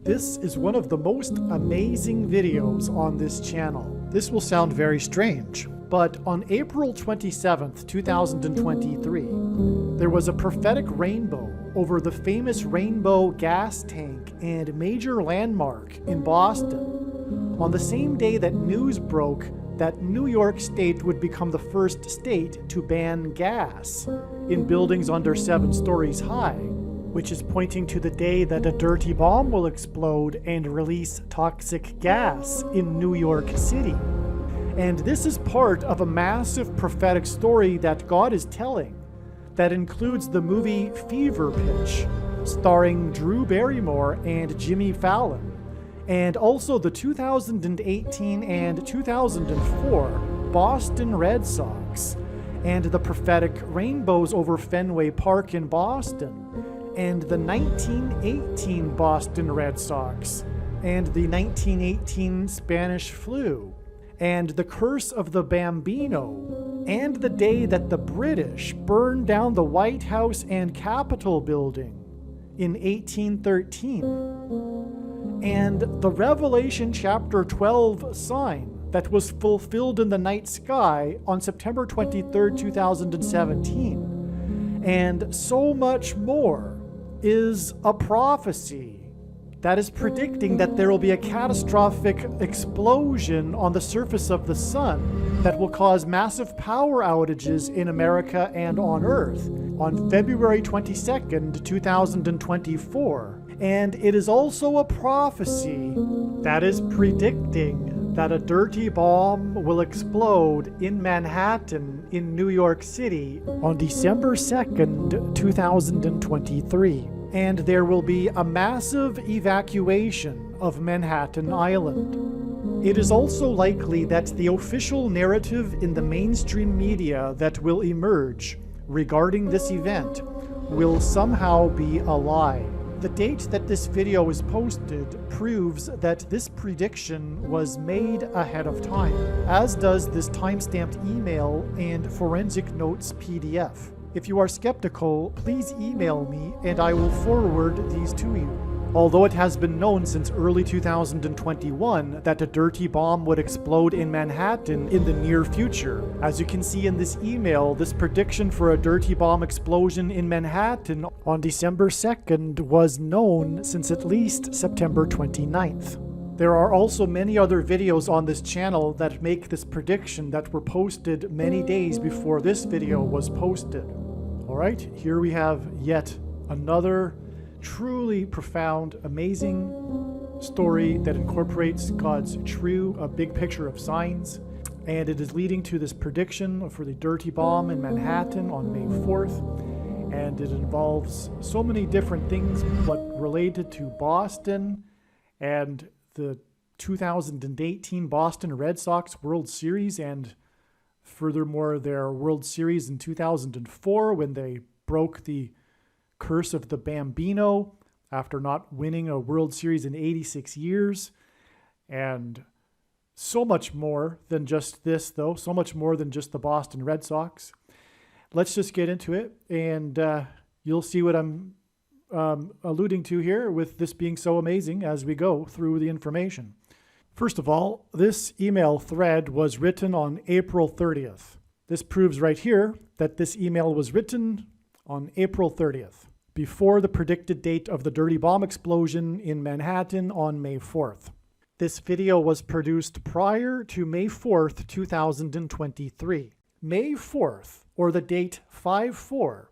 This is one of the most amazing videos on this channel. This will sound very strange, but on April 27th, 2023, there was a prophetic rainbow over the famous Rainbow gas tank and major landmark in Boston, on the same day that news broke that New York State would become the first state to ban gas in buildings under 7 stories high, which is pointing to the day that a dirty bomb will explode and release toxic gas in New York City. And this is part of a massive prophetic story that God is telling that includes the movie Fever Pitch, starring Drew Barrymore and Jimmy Fallon, and also the 2018 and 2004 Boston Red Sox, and the prophetic rainbows over Fenway Park in Boston, and the 1918 Boston Red Sox, and the 1918 Spanish flu, and the curse of the Bambino, and the day that the British burned down the White House and Capitol building in 1813, and the Revelation chapter 12 sign that was fulfilled in the night sky on September 23rd, 2017, and so much more is a prophecy that is predicting that there will be a catastrophic explosion on the surface of the sun that will cause massive power outages in America and on Earth on February 22nd, 2024. And it is also a prophecy that is predicting that a dirty bomb will explode in Manhattan in New York City on December 2nd, 2023. And there will be a massive evacuation of Manhattan Island. It is also likely that the official narrative in the mainstream media that will emerge regarding this event will somehow be a lie. The date that this video is posted proves that this prediction was made ahead of time, as does this timestamped email and forensic notes PDF. If you are skeptical, please email me and I will forward these to you. Although it has been known since early 2021 that a dirty bomb would explode in Manhattan in the near future. As you can see in this email, this prediction for a dirty bomb explosion in Manhattan on December 2nd was known since at least September 29th. There are also many other videos on this channel that make this prediction that were posted many days before this video was posted. Alright, here we have yet another truly profound, amazing story that incorporates God's true, big picture of signs. And it is leading to this prediction for the dirty bomb in Manhattan on May 4th. And it involves so many different things, but related to Boston and the 2018 Boston Red Sox World Series, and furthermore their World Series in 2004 when they broke the curse of the Bambino after not winning a World Series in 86 years. And so much more than just this, though. So much more than just the Boston Red Sox. Let's just get into it, and you'll see what I'm alluding to here with this being so amazing as we go through the information. First of all, this email thread was written on April 30th. This proves right here that this email was written on April 30th, before the predicted date of the dirty bomb explosion in Manhattan on May 4th. This video was produced prior to May 4th, 2023. May 4th, or the date 5-4,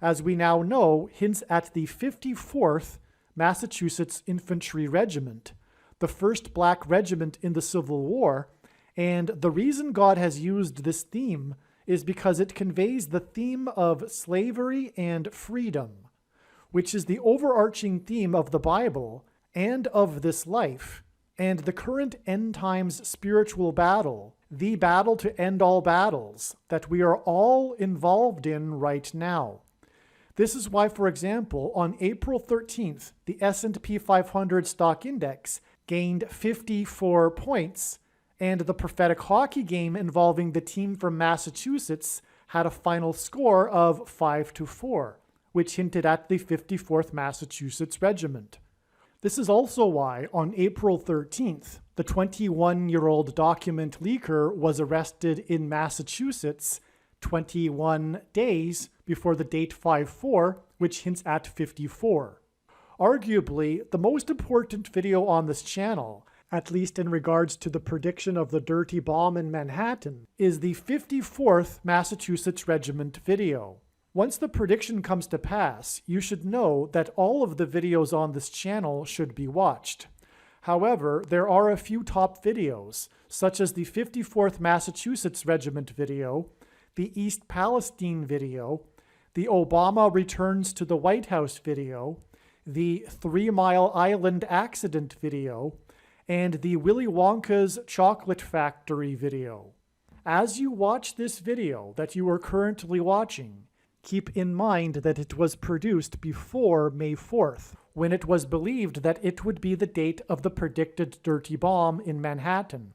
as we now know, hints at the 54th Massachusetts Infantry Regiment, the first black regiment in the Civil War, and the reason God has used this theme is because it conveys the theme of slavery and freedom, which is the overarching theme of the Bible and of this life, and the current end times spiritual battle, the battle to end all battles, that we are all involved in right now. This is why, for example, on April 13th, the S&P 500 stock index gained 54 points, and the prophetic hockey game involving the team from Massachusetts had a final score of 5-4, which hinted at the 54th Massachusetts Regiment. This is also why on April 13th, the 21-year-old document leaker was arrested in Massachusetts 21 days before the date 5/4, which hints at 54. Arguably, the most important video on this channel, at least in regards to the prediction of the dirty bomb in Manhattan, is the 54th Massachusetts Regiment video. Once the prediction comes to pass, you should know that all of the videos on this channel should be watched. However, there are a few top videos, such as the 54th Massachusetts Regiment video, the East Palestine video, the Obama Returns to the White House video, the 3 Mile Island accident video, and the Willy Wonka's Chocolate Factory video. As you watch this video that you are currently watching, keep in mind that it was produced before May 4th, when it was believed that it would be the date of the predicted dirty bomb in Manhattan.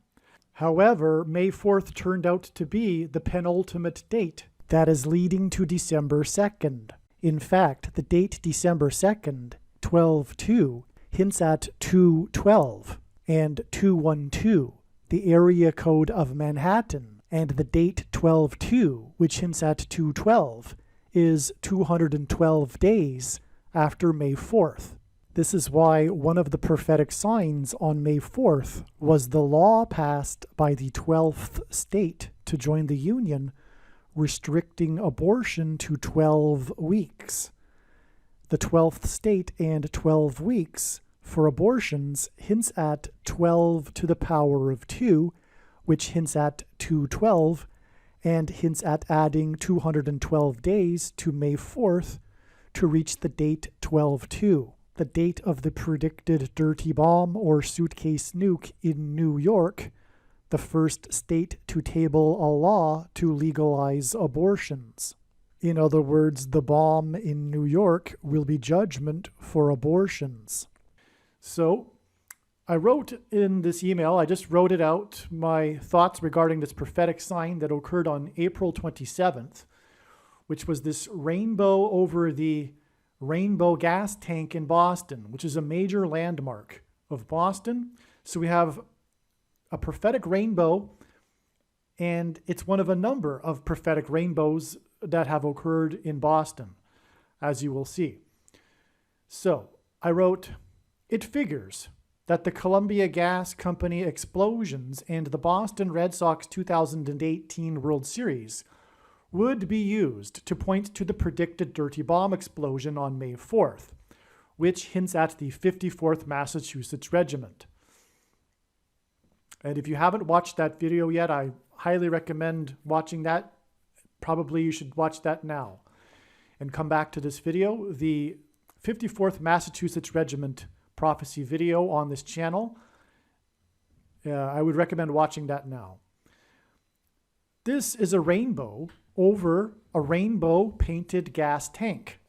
However, May 4th turned out to be the penultimate date that is leading to December 2nd. In fact, the date December 2nd, 12/2, hints at 212 and 212, the area code of Manhattan, and the date 12/2, which hints at 212, is 212 days after May 4th. This is why one of the prophetic signs on May 4th was the law passed by the 12th state to join the Union, restricting abortion to 12 weeks. The 12th state and 12 weeks for abortions hints at 12 to the power of 2, which hints at 212, and hints at adding 212 days to May 4th to reach the date 12/2, the date of the predicted dirty bomb or suitcase nuke in New York, the first state to table a law to legalize abortions. In other words, the bomb in New York will be judgment for abortions. So, I wrote in this email, I just wrote it out, my thoughts regarding this prophetic sign that occurred on April 27th, which was this rainbow over the Rainbow gas tank in Boston, which is a major landmark of Boston. So we have a prophetic rainbow, and it's one of a number of prophetic rainbows that have occurred in Boston, as you will see. So I wrote, it figures that the Columbia Gas Company explosions and the Boston Red Sox 2018 World Series would be used to point to the predicted dirty bomb explosion on May 4th, which hints at the 54th Massachusetts Regiment. And if you haven't watched that video yet, I highly recommend watching that. Probably you should watch that now and come back to this video. The 54th Massachusetts Regiment prophecy video on this channel. I would recommend watching that now. This is a rainbow over a rainbow painted gas tank.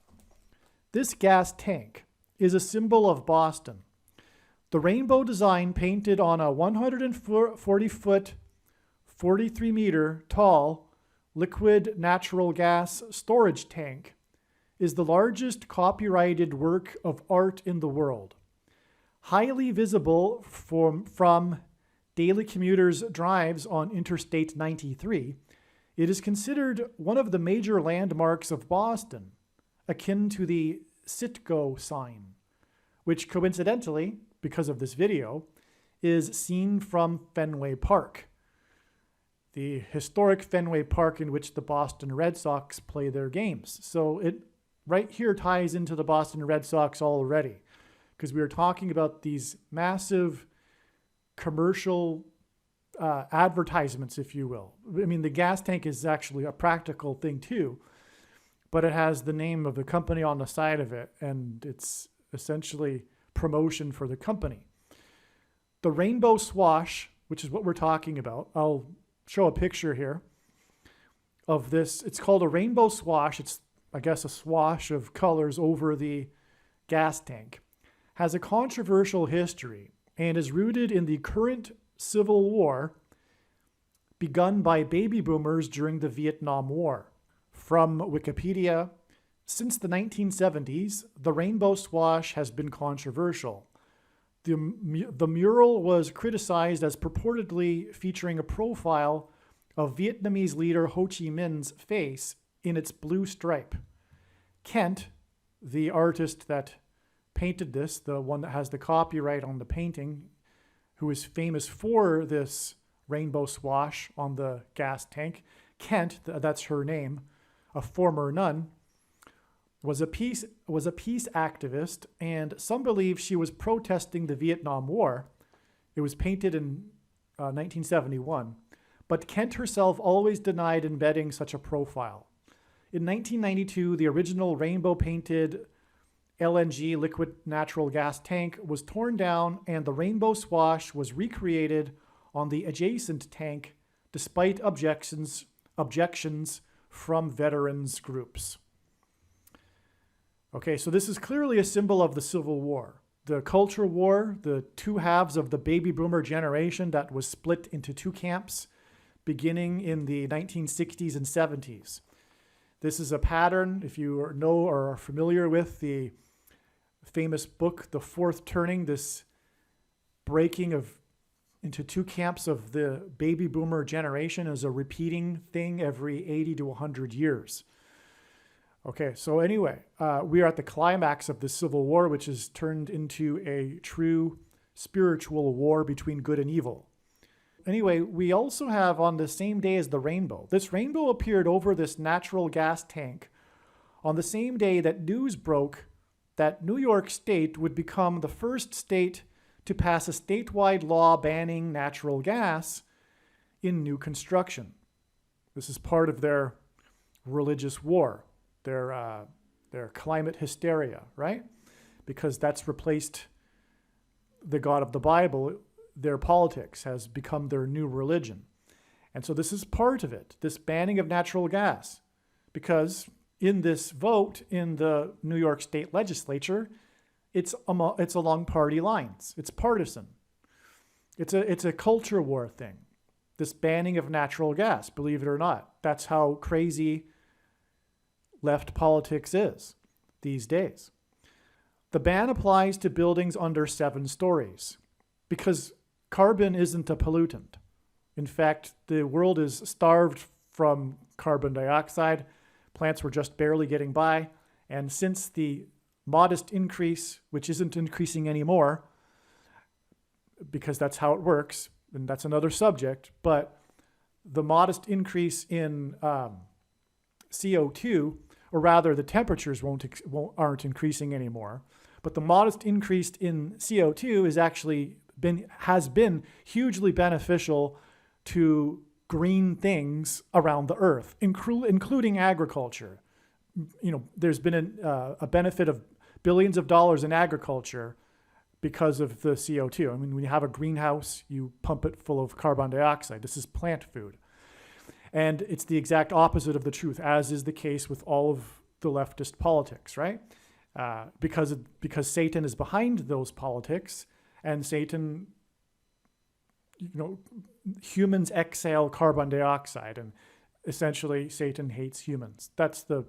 This gas tank is a symbol of Boston. The rainbow design painted on a 140-foot, 43-meter tall liquid natural gas storage tank is the largest copyrighted work of art in the world. Highly visible from daily commuters' drives on Interstate 93, it is considered one of the major landmarks of Boston, akin to the Citgo sign, which coincidentally, because of this video, is seen from Fenway Park, the historic Fenway Park in which the Boston Red Sox play their games. So it right here ties into the Boston Red Sox already, because we were talking about these massive commercial advertisements, if you will. I mean, the gas tank is actually a practical thing too, but it has the name of the company on the side of it, and it's essentially promotion for the company. The rainbow swash, which is what we're talking about, I'll show a picture here of this. It's called a rainbow swash. It's, I guess, a swash of colors over the gas tank. Has a controversial history and is rooted in the current Civil War begun by baby boomers during the Vietnam War. From Wikipedia, since the 1970s, the rainbow swash has been controversial. The mural was criticized as purportedly featuring a profile of Vietnamese leader Ho Chi Minh's face in its blue stripe. Kent, the artist that painted this, the one that has the copyright on the painting, who is famous for this rainbow swash on the gas tank, Kent, that's her name, a former nun, was a peace activist, and some believe she was protesting the Vietnam War. It was painted in 1971, but Kent herself always denied embedding such a profile. In 1992, the original rainbow-painted LNG, liquid natural gas tank, was torn down, and the rainbow swash was recreated on the adjacent tank, despite objections from veterans groups. Okay, so this is clearly a symbol of the Civil War. The culture war, the two halves of the baby boomer generation that was split into two camps beginning in the 1960s and 70s. This is a pattern, if you know or are familiar with the famous book, The Fourth Turning, this breaking into two camps of the baby boomer generation is a repeating thing every 80 to 100 years. Okay, so anyway, we are at the climax of the Civil War, which has turned into a true spiritual war between good and evil. Anyway, we also have on the same day as the rainbow. This rainbow appeared over this natural gas tank on the same day that news broke that New York State would become the first state to pass a statewide law banning natural gas in new construction. This is part of their religious war, their climate hysteria, right? Because that's replaced the God of the Bible. Their politics has become their new religion. And so this is part of it, this banning of natural gas, because in this vote in the New York State legislature, it's along party lines. It's partisan. It's a culture war thing, this banning of natural gas, believe it or not. That's how crazy left politics is these days. The ban applies to buildings under 7 stories because carbon isn't a pollutant. In fact, the world is starved from carbon dioxide. Plants were just barely getting by. And since the modest increase, which isn't increasing anymore, because that's how it works, and that's another subject, but the modest increase in CO2, or rather the temperatures aren't increasing anymore, but the modest increase in CO2 has been hugely beneficial to green things around the earth, including agriculture. You know, there's been a benefit of billions of dollars in agriculture because of the CO2. I mean, when you have a greenhouse, you pump it full of carbon dioxide. This is plant food. And it's the exact opposite of the truth, as is the case with all of the leftist politics, right? Because Satan is behind those politics, and Satan, humans exhale carbon dioxide, and essentially Satan hates humans. That's the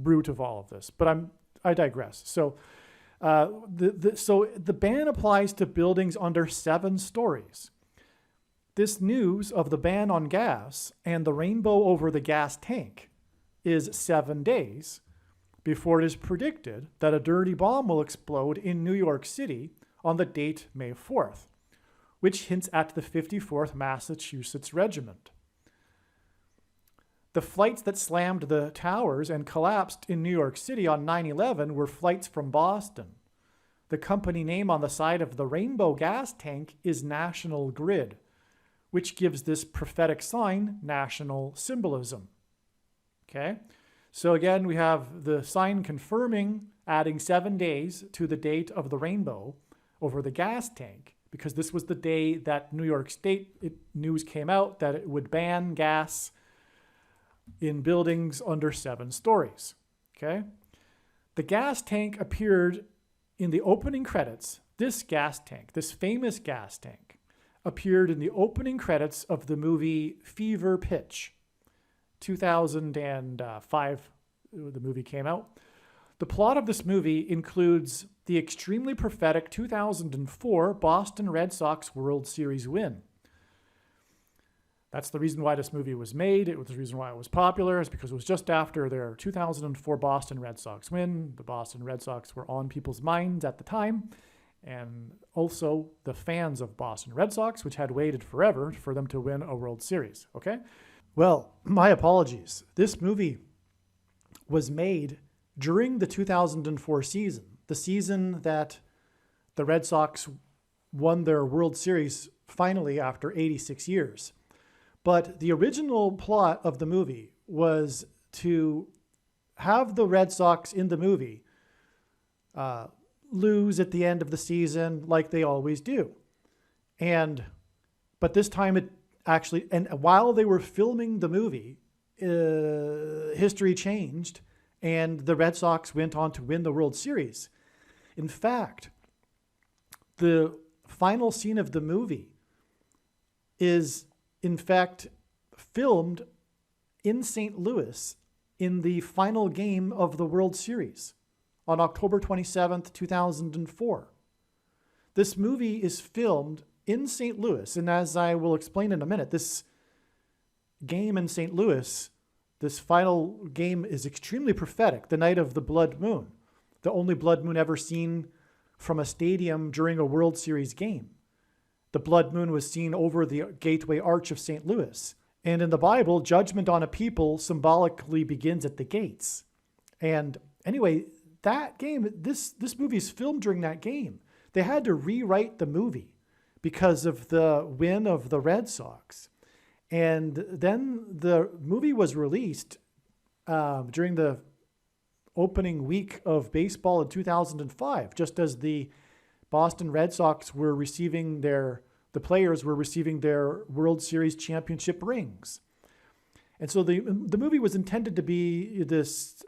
root of all of this. But I digress. So the ban applies to buildings under 7 stories. This news of the ban on gas and the rainbow over the gas tank is 7 days before it is predicted that a dirty bomb will explode in New York City on the date May 4th, which hints at the 54th Massachusetts Regiment. The flights that slammed the towers and collapsed in New York City on 9/11 were flights from Boston. The company name on the side of the rainbow gas tank is National Grid, which gives this prophetic sign national symbolism. Okay? So again, we have the sign confirming, adding 7 days to the date of the rainbow over the gas tank, because this was the day that New York State news came out that it would ban gas in buildings under 7 stories. Okay? The gas tank appeared in the opening credits. This gas tank, this famous gas tank, appeared in the opening credits of the movie Fever Pitch. 2005, the movie came out. The plot of this movie includes the extremely prophetic 2004 Boston Red Sox World Series win. That's the reason why this movie was made. It was the reason why it was popular, is because it was just after their 2004 Boston Red Sox win. The Boston Red Sox were on people's minds at the time, and also the fans of Boston Red Sox, which had waited forever for them to win a World Series, okay? Well, my apologies. This movie was made during the 2004 season, the season that the Red Sox won their World Series finally after 86 years. But the original plot of the movie was to have the Red Sox in the movie lose at the end of the season like they always do. But this time it actually, and while they were filming the movie, history changed and the Red Sox went on to win the World Series. In fact, the final scene of the movie is in fact filmed in St. Louis in the final game of the World Series on October 27th, 2004. This movie is filmed in St. Louis, and as I will explain in a minute, this game in St. Louis, this final game, is extremely prophetic, the night of the blood moon, the only blood moon ever seen from a stadium during a World Series game. The blood moon was seen over the Gateway Arch of St. Louis. And in the Bible, judgment on a people symbolically begins at the gates. And anyway, that game, this movie is filmed during that game. They had to rewrite the movie because of the win of the Red Sox. And then the movie was released during the opening week of baseball in 2005, just as the Boston Red Sox were receiving the players were receiving their World Series championship rings. And so the movie was intended to be this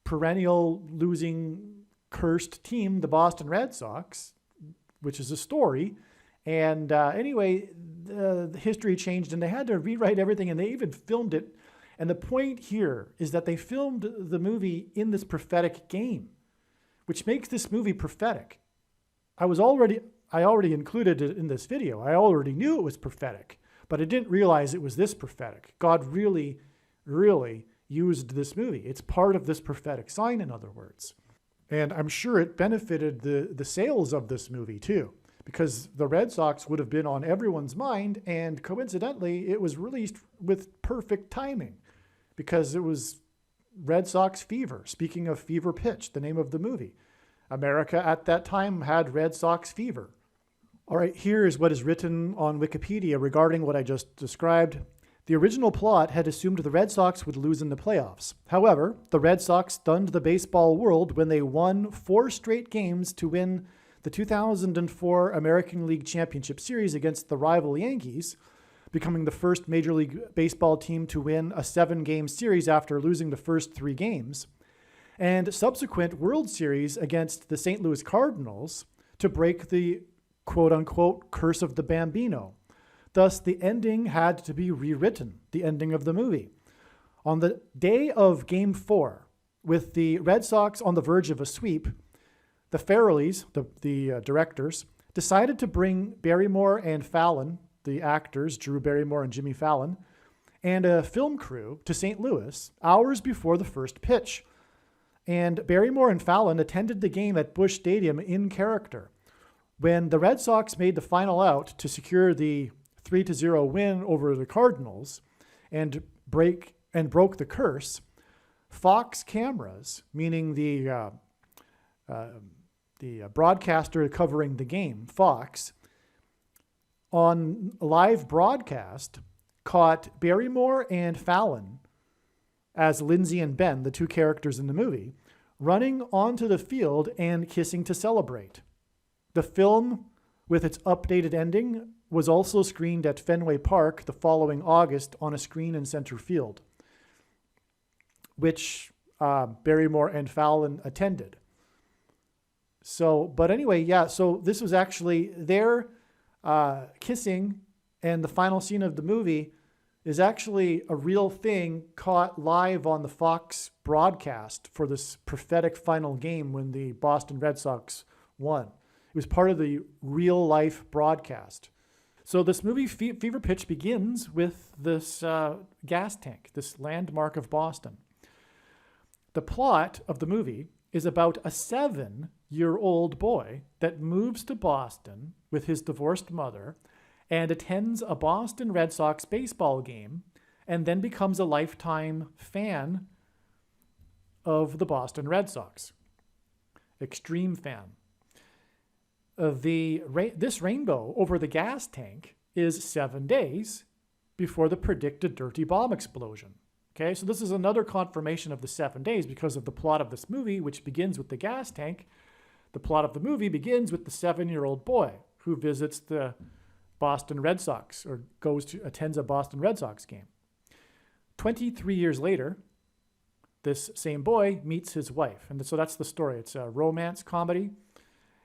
perennial losing, cursed team, the Boston Red Sox, which is a story. And anyway, the history changed and they had to rewrite everything, and they even filmed it. And the point here is that they filmed the movie in this prophetic game, which makes this movie prophetic. I already included it in this video. I already knew it was prophetic, but I didn't realize it was this prophetic. God really, really used this movie. It's part of this prophetic sign, in other words. And I'm sure it benefited the sales of this movie too, because the Red Sox would have been on everyone's mind, and coincidentally, it was released with perfect timing because it was Red Sox fever. Speaking of fever pitch, the name of the movie. America at that time had Red Sox fever. All right, here is what is written on Wikipedia regarding what I just described. The original plot had assumed the Red Sox would lose in the playoffs. However, the Red Sox stunned the baseball world when they won 4 straight games to win the 2004 American League Championship Series against the rival Yankees, becoming the first Major League Baseball team to win a 7-game series after losing the first 3 games, and subsequent World Series against the St. Louis Cardinals to break the quote-unquote curse of the Bambino. Thus, the ending had to be rewritten, the ending of the movie. On the day of Game 4, with the Red Sox on the verge of a sweep, the Farrellys, the directors, decided to bring Barrymore and Fallon, the actors, Drew Barrymore and Jimmy Fallon, and a film crew to St. Louis hours before the first pitch. And Barrymore and Fallon attended the game at Busch Stadium in character. When the Red Sox made the final out to secure the 3-0 win over the Cardinals and broke the curse, Fox cameras, meaning the broadcaster covering the game, Fox, on live broadcast caught Barrymore and Fallon, as Lindsay and Ben, the 2 characters in the movie, running onto the field and kissing to celebrate. The film, with its updated ending, was also screened at Fenway Park the following August on a screen in center field, which Barrymore and Fallon attended. But anyway, so this was actually their kissing, and the final scene of the movie is actually a real thing caught live on the Fox broadcast for this prophetic final game when the Boston Red Sox won. It was part of the real life broadcast. So this movie, Fever Pitch, begins with this gas tank, this landmark of Boston. The plot of the movie is about a 7-year-old boy that moves to Boston with his divorced mother and attends a Boston Red Sox baseball game and then becomes a lifetime fan of the Boston Red Sox. Extreme fan. This rainbow over the gas tank is 7 days before the predicted dirty bomb explosion. Okay, so this is another confirmation of the 7 days because of the plot of this movie, which begins with the gas tank. The plot of the movie begins with the 7-year-old boy who visits the Boston Red Sox or attends a Boston Red Sox game. 23 years later, this same boy meets his wife. And so that's the story. It's a romance comedy.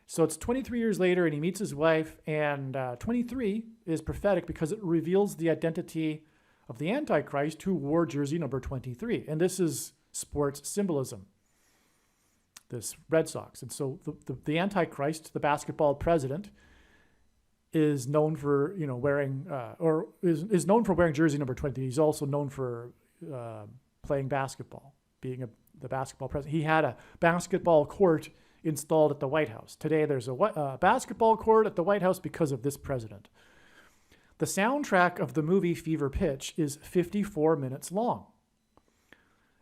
So it's 23 years later and he meets his wife, and 23 is prophetic because it reveals the identity of the Antichrist who wore jersey number 23. And this is sports symbolism, this Red Sox. And so the Antichrist, the basketball president, is known for wearing is known for wearing jersey number 20. He's also known for playing basketball, being the basketball president. He had a basketball court installed at the White House. Today there's a basketball court at the White House because of this president. The soundtrack of the movie Fever Pitch is 54 minutes long.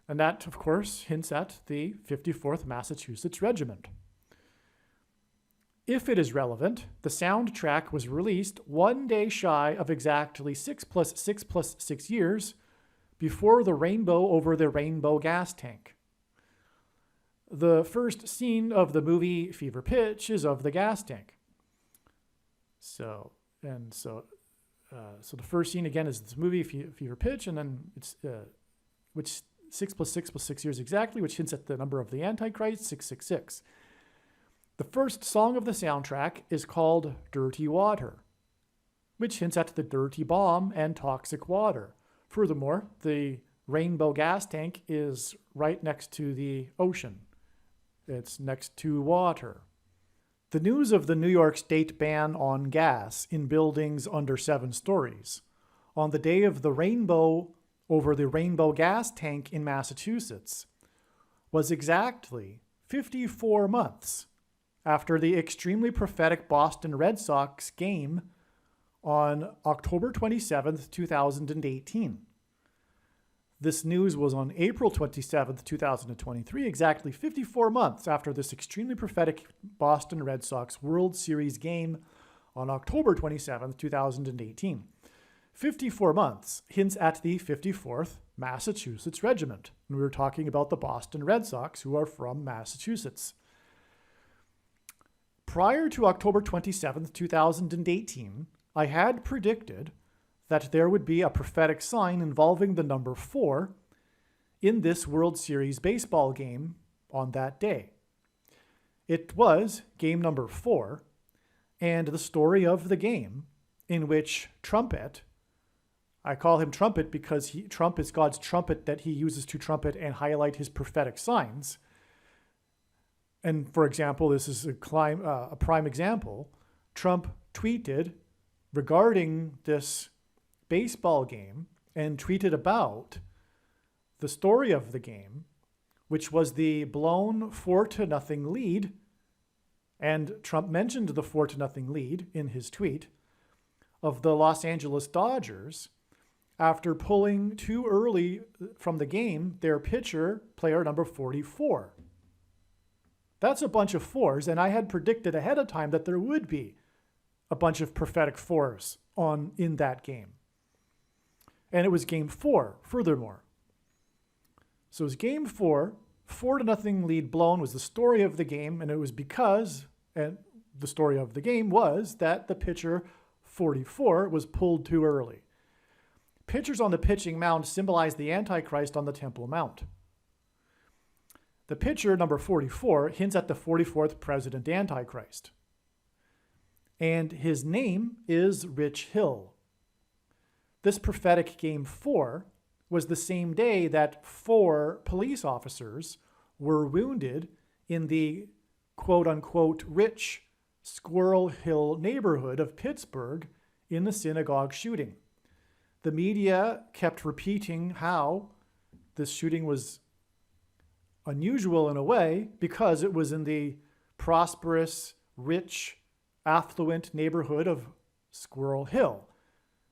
And that, of course, hints at the 54th Massachusetts Regiment. If it is relevant, the soundtrack was released 1 day shy of exactly 6 + 6 + 6 years before the rainbow over the rainbow gas tank. The first scene of the movie Fever Pitch is of the gas tank. So the first scene again is this movie Fever Pitch, and then it's which 6 + 6 + 6 years exactly, which hints at the number of the Antichrist, 666. The first song of the soundtrack is called Dirty Water, which hints at the dirty bomb and toxic water. Furthermore, the rainbow gas tank is right next to the ocean. It's next to water. The news of the New York State ban on gas in buildings under 7 stories on the day of the rainbow over the rainbow gas tank in Massachusetts was exactly 54 months after the extremely prophetic Boston Red Sox game on October 27th, 2018. This news was on April 27th, 2023, exactly 54 months after this extremely prophetic Boston Red Sox World Series game on October 27th, 2018. 54 months hints at the 54th Massachusetts Regiment. And we were talking about the Boston Red Sox, who are from Massachusetts. Prior to October 27th, 2018, I had predicted that there would be a prophetic sign involving the number 4 in this World Series baseball game on that day. It was game number 4, and the story of the game in which Trumpet, I call him Trumpet because Trump is God's trumpet that he uses to trumpet and highlight his prophetic signs. And for example, this is a prime example. Trump tweeted regarding this baseball game and tweeted about the story of the game, which was the blown 4-0 lead. And Trump mentioned the 4-0 lead in his tweet of the Los Angeles Dodgers after pulling too early from the game their pitcher, player number 44. That's a bunch of 4s, and I had predicted ahead of time that there would be a bunch of prophetic 4s in that game. And it was game 4, furthermore. So it was game 4, 4-0 lead blown was the story of the game, and it was because, and the story of the game was that the pitcher 44 was pulled too early. Pitchers on the pitching mound symbolize the Antichrist on the Temple Mount. The pitcher, number 44, hints at the 44th President Antichrist. And his name is Rich Hill. this prophetic game 4 was the same day that 4 police officers were wounded in the quote-unquote rich Squirrel Hill neighborhood of Pittsburgh in the synagogue shooting. The media kept repeating how this shooting was unusual in a way because it was in the prosperous, rich, affluent neighborhood of Squirrel Hill.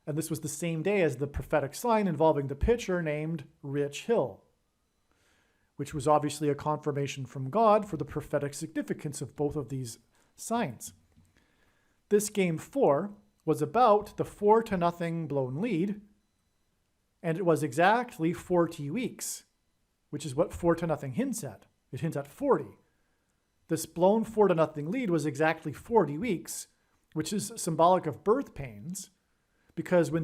And this was the same day as the prophetic sign involving the pitcher named Rich Hill, which was obviously a confirmation from God for the prophetic significance of both of these signs. This game 4 was about the 4-0 blown lead, and it was exactly 40 weeks, which is what 4-0 hints at. It hints at 40. This blown 4-0 lead was exactly 40 weeks, which is symbolic of birth pains, because when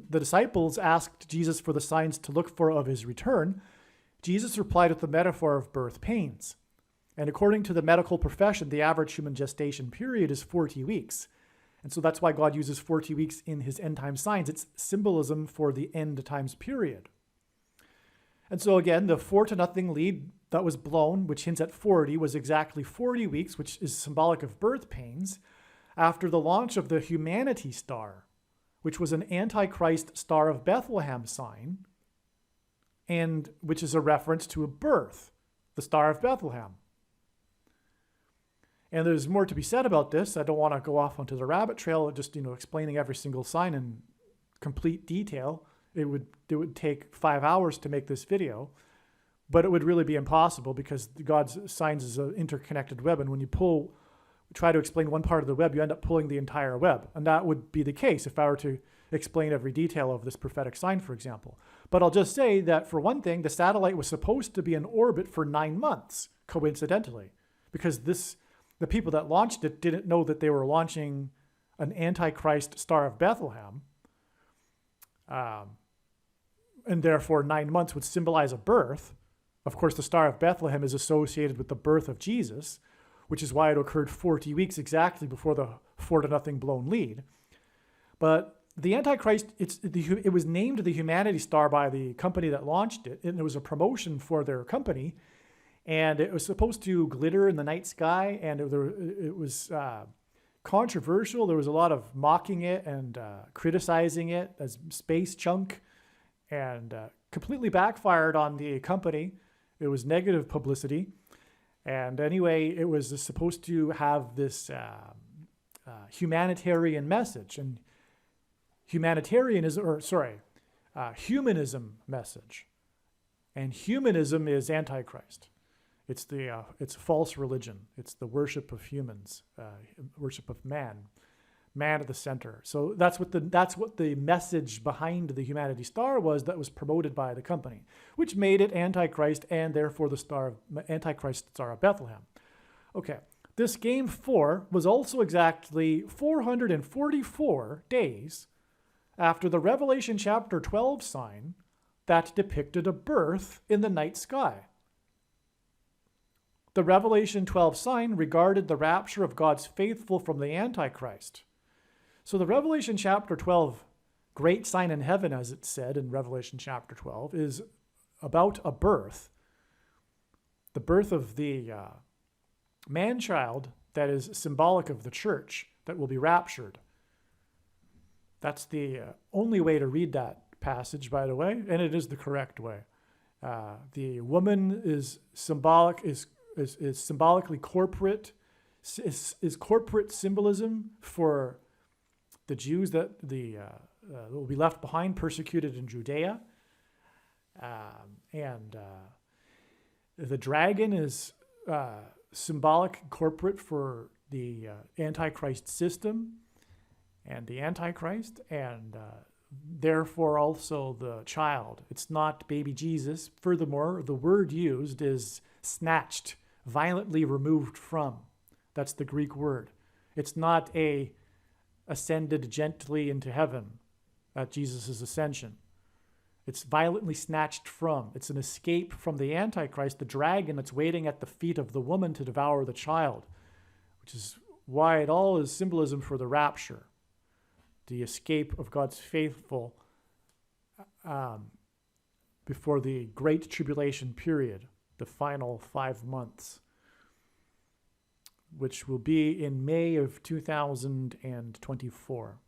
the disciples asked Jesus for the signs to look for of his return, Jesus replied with the metaphor of birth pains. And according to the medical profession, the average human gestation period is 40 weeks. And so that's why God uses 40 weeks in his end time signs. It's symbolism for the end times period. And so again, the 4-0 lead that was blown, which hints at 40, was exactly 40 weeks, which is symbolic of birth pains, after the launch of the Humanity Star, which was an Antichrist Star of Bethlehem sign, and which is a reference to a birth, the Star of Bethlehem. And there's more to be said about this. I don't want to go off onto the rabbit trail, just explaining every single sign in complete detail. It would take 5 hours to make this video, but it would really be impossible because God's signs is an interconnected web, and when you try to explain one part of the web, you end up pulling the entire web, and that would be the case if I were to explain every detail of this prophetic sign, for example. But I'll just say that, for one thing, the satellite was supposed to be in orbit for 9 months, coincidentally, because the people that launched it didn't know that they were launching an Antichrist Star of Bethlehem. And therefore 9 months would symbolize a birth. Of course, the Star of Bethlehem is associated with the birth of Jesus, which is why it occurred 40 weeks exactly before the 4-0 blown lead. But the Antichrist, it was named the Humanity Star by the company that launched it, and it was a promotion for their company. And it was supposed to glitter in the night sky, and it was controversial. There was a lot of mocking it and criticizing it as space junk, and completely backfired on the company. It was negative publicity. And anyway, it was supposed to have this humanitarian message, and humanism message. And humanism is Antichrist. It's false religion. It's the worship of humans, worship of man at the center. So that's what the message behind the Humanity Star was, that was promoted by the company, which made it Antichrist and therefore the Antichrist Star of Bethlehem. Okay, this game 4 was also exactly 444 days after the Revelation chapter 12 sign that depicted a birth in the night sky. The Revelation 12 sign regarded the rapture of God's faithful from the Antichrist. So the Revelation chapter 12 great sign in heaven, as it said in Revelation chapter 12, is about a birth. The birth of the man-child that is symbolic of the church that will be raptured. That's the only way to read that passage, by the way, and it is the correct way. The woman is symbolically corporate, is corporate symbolism for the Jews that will be left behind, persecuted in Judea. And the dragon is symbolic corporate for the Antichrist system and the Antichrist, and therefore also the child. It's not baby Jesus. Furthermore, the word used is snatched, violently removed from. That's the Greek word. It's not ascended gently into heaven at Jesus' ascension. It's violently snatched from. It's an escape from the Antichrist, the dragon that's waiting at the feet of the woman to devour the child, which is why it all is symbolism for the rapture, the escape of God's faithful before the Great Tribulation period, the final 5 months, which will be in May of 2024.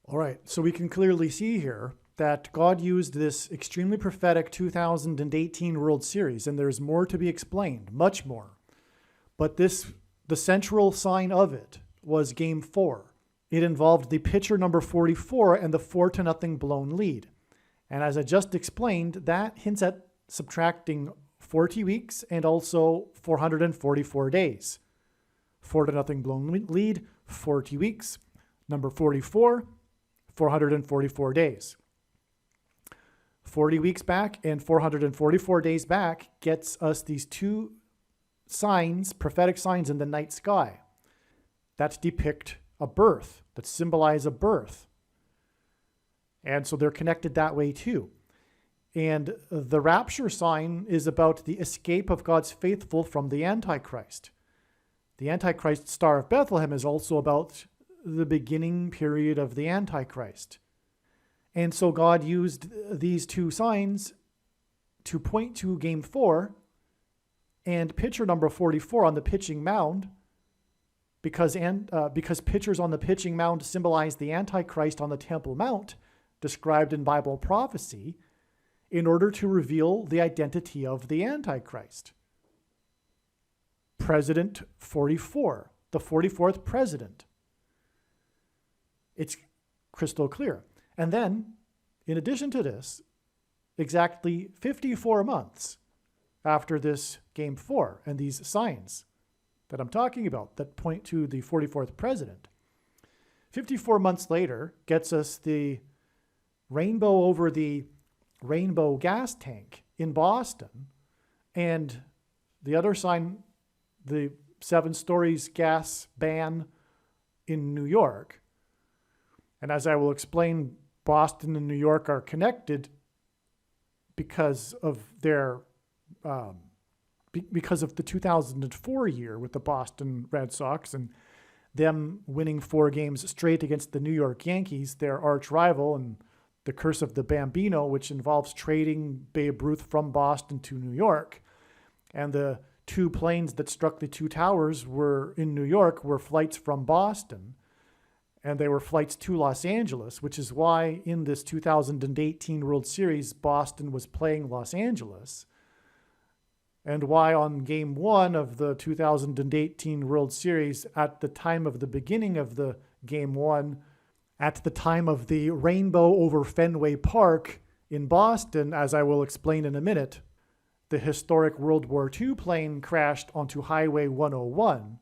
All right, so we can clearly see here that God used this extremely prophetic 2018 World Series, and there's more to be explained, much more. But the central sign of it was Game 4. It involved the pitcher number 44 and the 4-0 blown lead. And as I just explained, that hints at subtracting 40 weeks and also 444 days. 4-0 blown lead, 40 weeks. Number 44, 444 days. 40 weeks back and 444 days back gets us these two signs, prophetic signs in the night sky that depict a birth, that symbolize a birth. And so they're connected that way too. And the rapture sign is about the escape of God's faithful from the Antichrist. The Antichrist Star of Bethlehem is also about the beginning period of the Antichrist. And so God used these two signs to point to Game 4 and pitcher number 44 on the pitching mound, because pitchers on the pitching mound symbolize the Antichrist on the Temple Mount, described in Bible prophecy, in order to reveal the identity of the Antichrist. President 44, the 44th president. It's crystal clear. And then, in addition to this, exactly 54 months after this Game 4 and these signs that I'm talking about that point to the 44th president, 54 months later gets us the rainbow over the rainbow gas tank in Boston, and the other sign, the 7 stories gas ban in New York. And as I will explain, Boston and New York are connected because of their because of the 2004 year with the Boston Red Sox and them winning 4 games straight against the New York Yankees, their arch rival, and the curse of the Bambino, which involves trading Babe Ruth from Boston to New York. And the 2 planes that struck the 2 towers were in New York were flights from Boston. And they were flights to Los Angeles, which is why in this 2018 World Series, Boston was playing Los Angeles. And why on Game 1 of the 2018 World Series, at the time of the beginning of the Game 1, at the time of the rainbow over Fenway Park in Boston, as I will explain in a minute, the historic World War II plane crashed onto Highway 101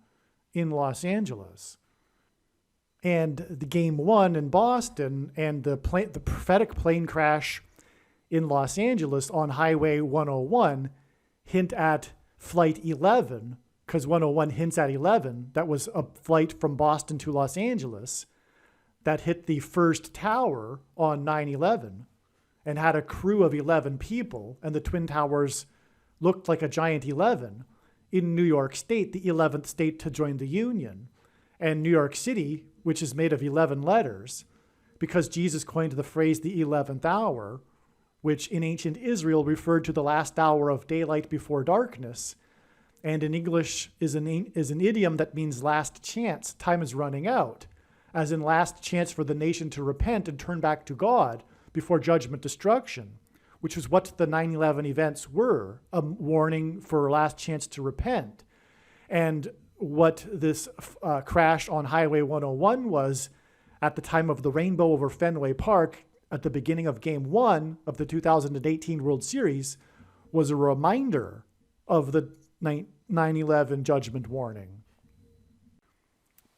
in Los Angeles. And the Game 1 in Boston and the prophetic plane crash in Los Angeles on Highway 101 hint at Flight 11, because 101 hints at 11. That was a flight from Boston to Los Angeles that hit the first tower on 9/11 and had a crew of 11 people, and the Twin Towers looked like a giant 11 in New York State, the 11th state to join the Union. And New York City, which is made of 11 letters, because Jesus coined the phrase the 11th hour, which in ancient Israel referred to the last hour of daylight before darkness, and in English is an idiom that means last chance, time is running out, as in last chance for the nation to repent and turn back to God before judgment destruction, which was what the 9/11 events were, a warning for last chance to repent. And what this crash on Highway 101 was at the time of the rainbow over Fenway Park at the beginning of Game 1 of the 2018 World Series was a reminder of the 9/11 judgment warning.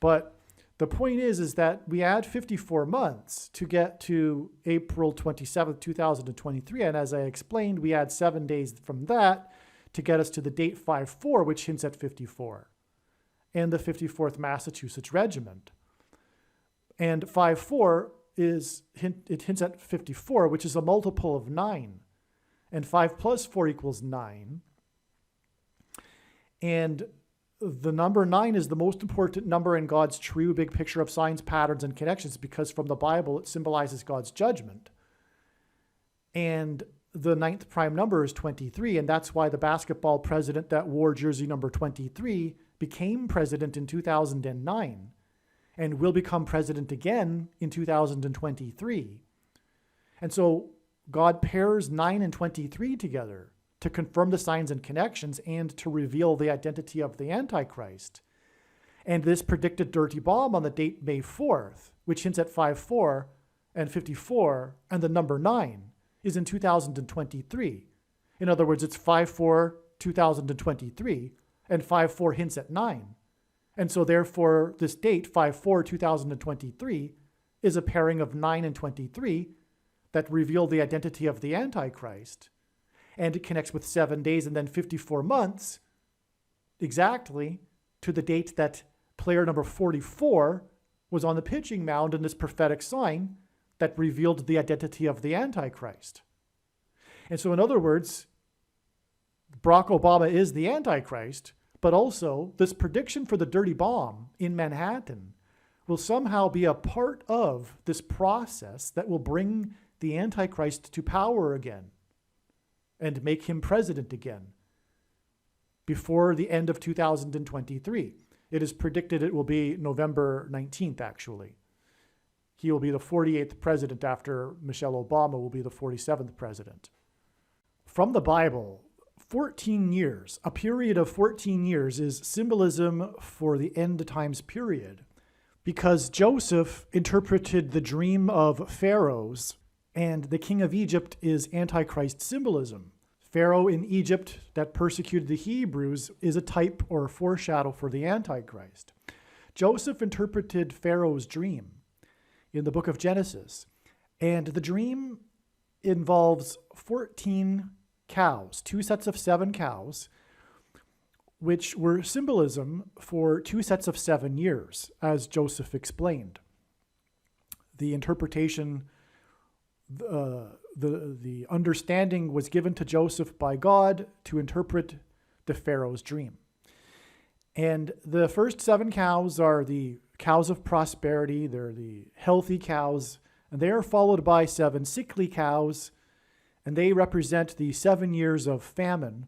But the point is that we add 54 months to get to April 27th, 2023. And as I explained, we add 7 days from that to get us to the date 5/4, which hints at 54. And the 54th Massachusetts Regiment. And 5/4 hints at 54, which is a multiple of 9. And 5 plus 4 equals 9. And the number 9 is the most important number in God's true big picture of signs, patterns, and connections, because from the Bible it symbolizes God's judgment. And the 9th prime number is 23, and that's why the basketball president that wore jersey number 23 became president in 2009 and will become president again in 2023. And so God pairs 9 and 23 together to confirm the signs and connections and to reveal the identity of the Antichrist. And this predicted dirty bomb on the date May 4th, which hints at 54 and 54 and the number 9, is in 2023. In other words, it's 5/4/2023, and 5/4 hints at 9. And so therefore, this date, 5/4/2023, is a pairing of 9 and 23 that reveal the identity of the Antichrist. And it connects with 7 days and then 54 months, exactly to the date that player number 44 was on the pitching mound in this prophetic sign that revealed the identity of the Antichrist. And so in other words, Barack Obama is the Antichrist, but also this prediction for the dirty bomb in Manhattan will somehow be a part of this process that will bring the Antichrist to power again and make him president again before the end of 2023. It is predicted it will be November 19th, actually. He will be the 48th president after Michelle Obama will be the 47th president. From the Bible, 14 years, a period of 14 years is symbolism for the end times period, because Joseph interpreted the dream of pharaohs, and the king of Egypt is Antichrist symbolism. Pharaoh in Egypt that persecuted the Hebrews is a type or a foreshadow for the Antichrist. Joseph interpreted Pharaoh's dream in the book of Genesis, and the dream involves 14 cows, 2 sets of 7 cows, which were symbolism for 2 sets of 7 years, as Joseph explained. The interpretation, the understanding was given to Joseph by God to interpret the Pharaoh's dream. And the first 7 cows are the cows of prosperity. They're the healthy cows, and they are followed by 7 sickly cows, and they represent the 7 years of famine,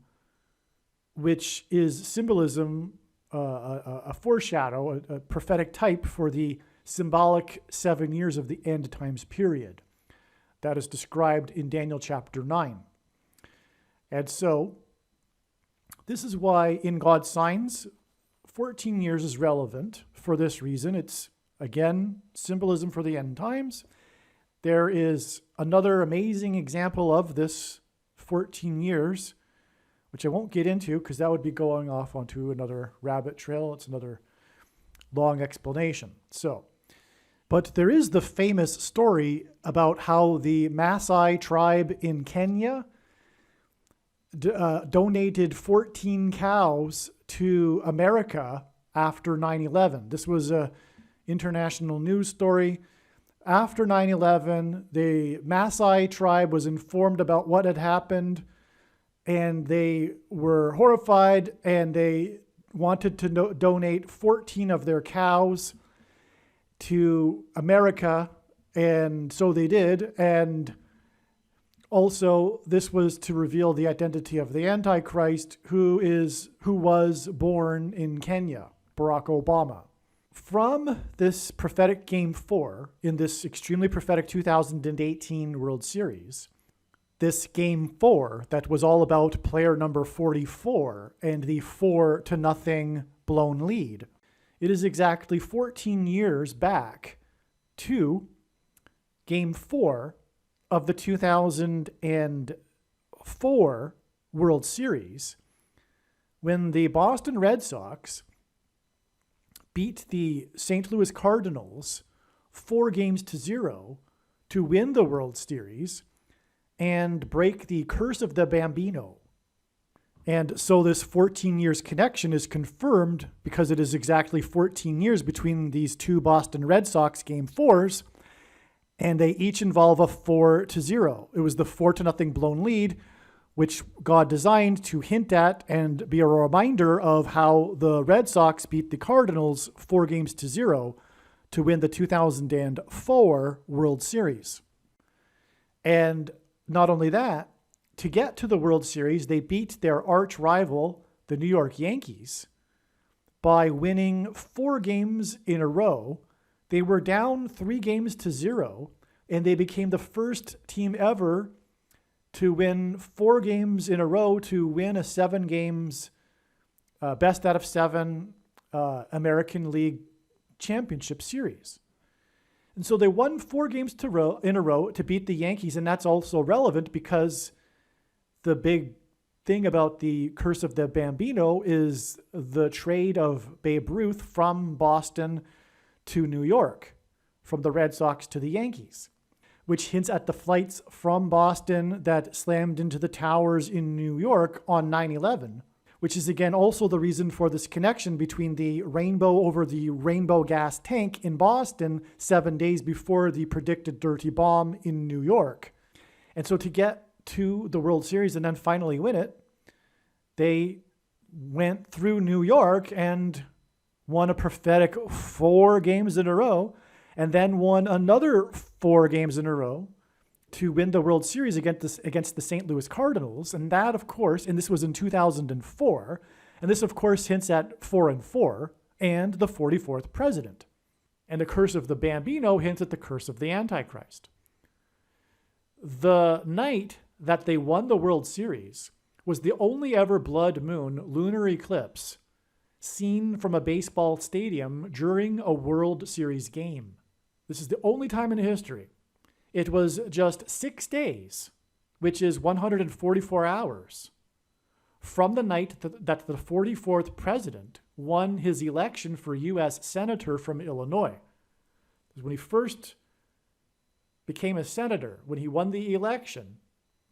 which is symbolism, a foreshadow, a prophetic type for the symbolic 7 years of the end times period that is described in Daniel chapter 9. And so this is why in God's signs, 14 years is relevant for this reason. It's, again, symbolism for the end times. There is another amazing example of this 14 years, which I won't get into because that would be going off onto another rabbit trail. It's another long explanation. But there is the famous story about how the Maasai tribe in Kenya donated 14 cows to America after 9/11. This was an international news story. After 9/11, the Maasai tribe was informed about what had happened, and they were horrified, and they wanted to donate 14 of their cows to America, and so they did. And also, this was to reveal the identity of the Antichrist, who was born in Kenya, Barack Obama. From this prophetic Game 4 in this extremely prophetic 2018 World Series, this Game 4 that was all about player number 44 and the 4-0 blown lead, it is exactly 14 years back to Game 4 of the 2004 World Series, when the Boston Red Sox beat the St. Louis Cardinals 4-0 to win the World Series and break the curse of the Bambino. And so this 14 years connection is confirmed because it is exactly 14 years between these 2 Boston Red Sox Game 4s, and they each involve a 4-0. It was the 4-0 blown lead, which God designed to hint at and be a reminder of how the Red Sox beat the Cardinals 4-0 to win the 2004 World Series. And not only that, to get to the World Series, they beat their arch rival, the New York Yankees, by winning 4 games in a row. They were down 3-0, and they became the first team ever to win 4 games in a row to win a 7 games best out of 7 American League Championship Series. And so they won 4 games in a row to beat the Yankees, and that's also relevant because the big thing about the curse of the Bambino is the trade of Babe Ruth from Boston to New York, from the Red Sox to the Yankees, which hints at the flights from Boston that slammed into the towers in New York on 9/11, which is again also the reason for this connection between the rainbow over the rainbow gas tank in Boston 7 days before the predicted dirty bomb in New York. And so to get to the World Series and then finally win it, they went through New York and won a prophetic 4 games in a row, and then won another 4 games in a row to win the World Series against the St. Louis Cardinals. And that, of course, and this was in 2004, and this, of course, hints at 4-4 and the 44th president. And the curse of the Bambino hints at the curse of the Antichrist. The night that they won the World Series was the only ever blood moon lunar eclipse seen from a baseball stadium during a World Series game. This is the only time in history. It was just 6 days, which is 144 hours, from the night that the 44th president won his election for U.S. Senator from Illinois. When he first became a senator, when he won the election,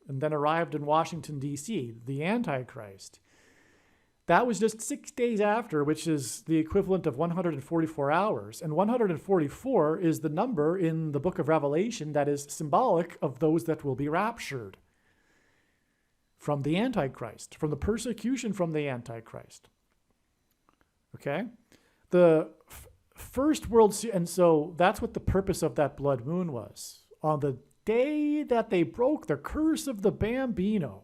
and then arrived in Washington, D.C., the Antichrist. That was just 6 days after, which is the equivalent of 144 hours. And 144 is the number in the book of Revelation that is symbolic of those that will be raptured from the Antichrist, from the persecution from the Antichrist. Okay? The first World Series, and so that's what the purpose of that blood moon was. On the day that they broke the curse of the Bambino.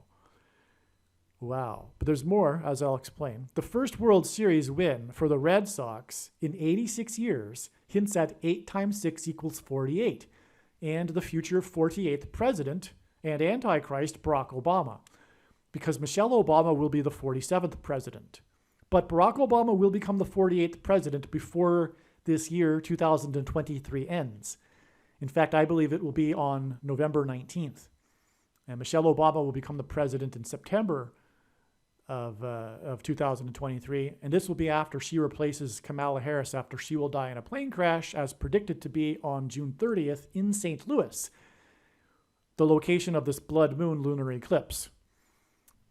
Wow. But there's more, as I'll explain. The first World Series win for the Red Sox in 86 years hints at 8 times 6 equals 48, and the future 48th president and Antichrist, Barack Obama, because Michelle Obama will be the 47th president. But Barack Obama will become the 48th president before this year, 2023, ends. In fact, I believe it will be on November 19th. And Michelle Obama will become the president in September of 2023. And this will be after she replaces Kamala Harris, after she will die in a plane crash, as predicted to be on June 30th in St. Louis, the location of this blood moon lunar eclipse.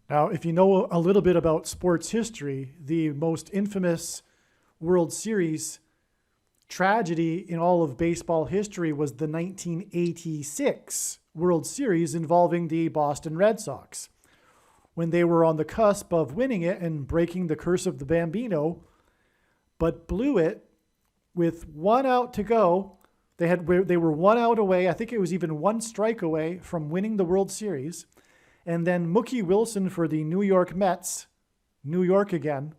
Now, if you know a little bit about sports history, the most infamous World Series tragedy in all of baseball history was the 1986 World Series involving the Boston Red Sox, when they were on the cusp of winning it and breaking the curse of the Bambino, but blew it with 1 out to go. They were 1 out away. I think it was even 1 strike away from winning the World Series. And then Mookie Wilson for the New York Mets, New York again,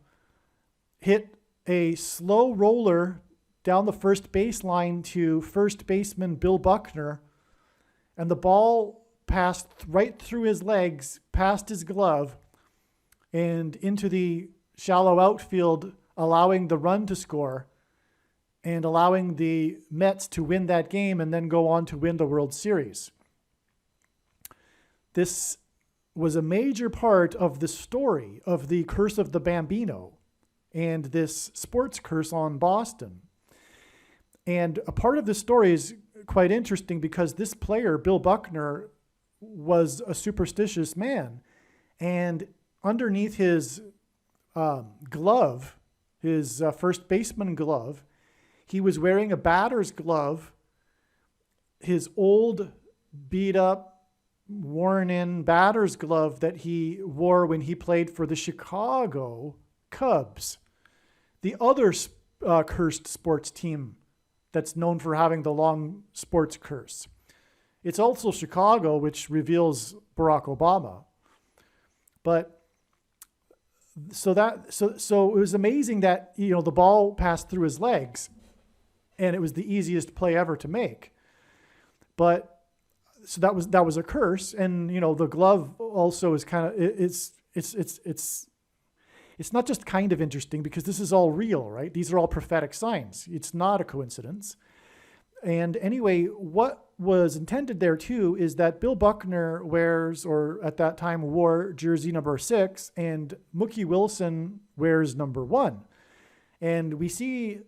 hit a slow roller down the first baseline to first baseman Bill Buckner, and the ball passed right through his legs, past his glove, and into the shallow outfield, allowing the run to score and allowing the Mets to win that game and then go on to win the World Series. This was a major part of the story of the curse of the Bambino and this sports curse on Boston. And a part of this story is quite interesting because this player, Bill Buckner, was a superstitious man. And underneath his glove, his first baseman glove, he was wearing a batter's glove, his old beat up worn-in batter's glove that he wore when he played for the Chicago Cubs, the other cursed sports team that's known for having the long sports curse. It's also Chicago, which reveals Barack Obama. But so it was amazing that, you know, the ball passed through his legs, and it was the easiest play ever to make. But so that was a curse, and you know, the glove also is kind of it's not just kind of interesting, because this is all real, right? These are all prophetic signs. It's not a coincidence. And anyway, what was intended there too is that Bill Buckner wears, or at that time wore, jersey number 6, and Mookie Wilson wears number 1. And we see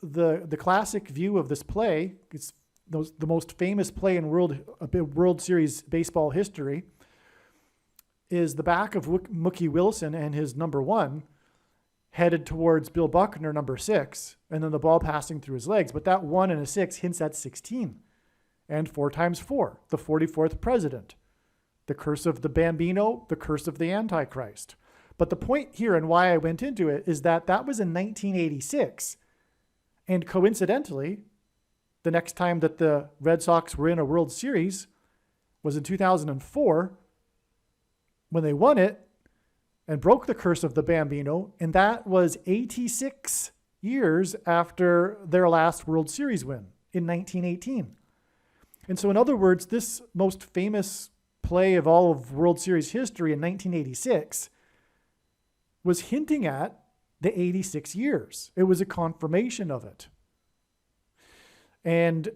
the classic view of this play. It's the most famous play in World Series baseball history, is the back of Mookie Wilson and his number 1 headed towards Bill Buckner, number 6, and then the ball passing through his legs. But that 1 and a 6 hints at 16. And 4 times 4, the 44th president. The curse of the Bambino, the curse of the Antichrist. But the point here, and why I went into it, is that was in 1986. And coincidentally, the next time that the Red Sox were in a World Series was in 2004, when they won it and broke the curse of the Bambino, and that was 86 years after their last World Series win in 1918. And so, in other words, this most famous play of all of World Series history in 1986 was hinting at the 86 years. It was a confirmation of it. And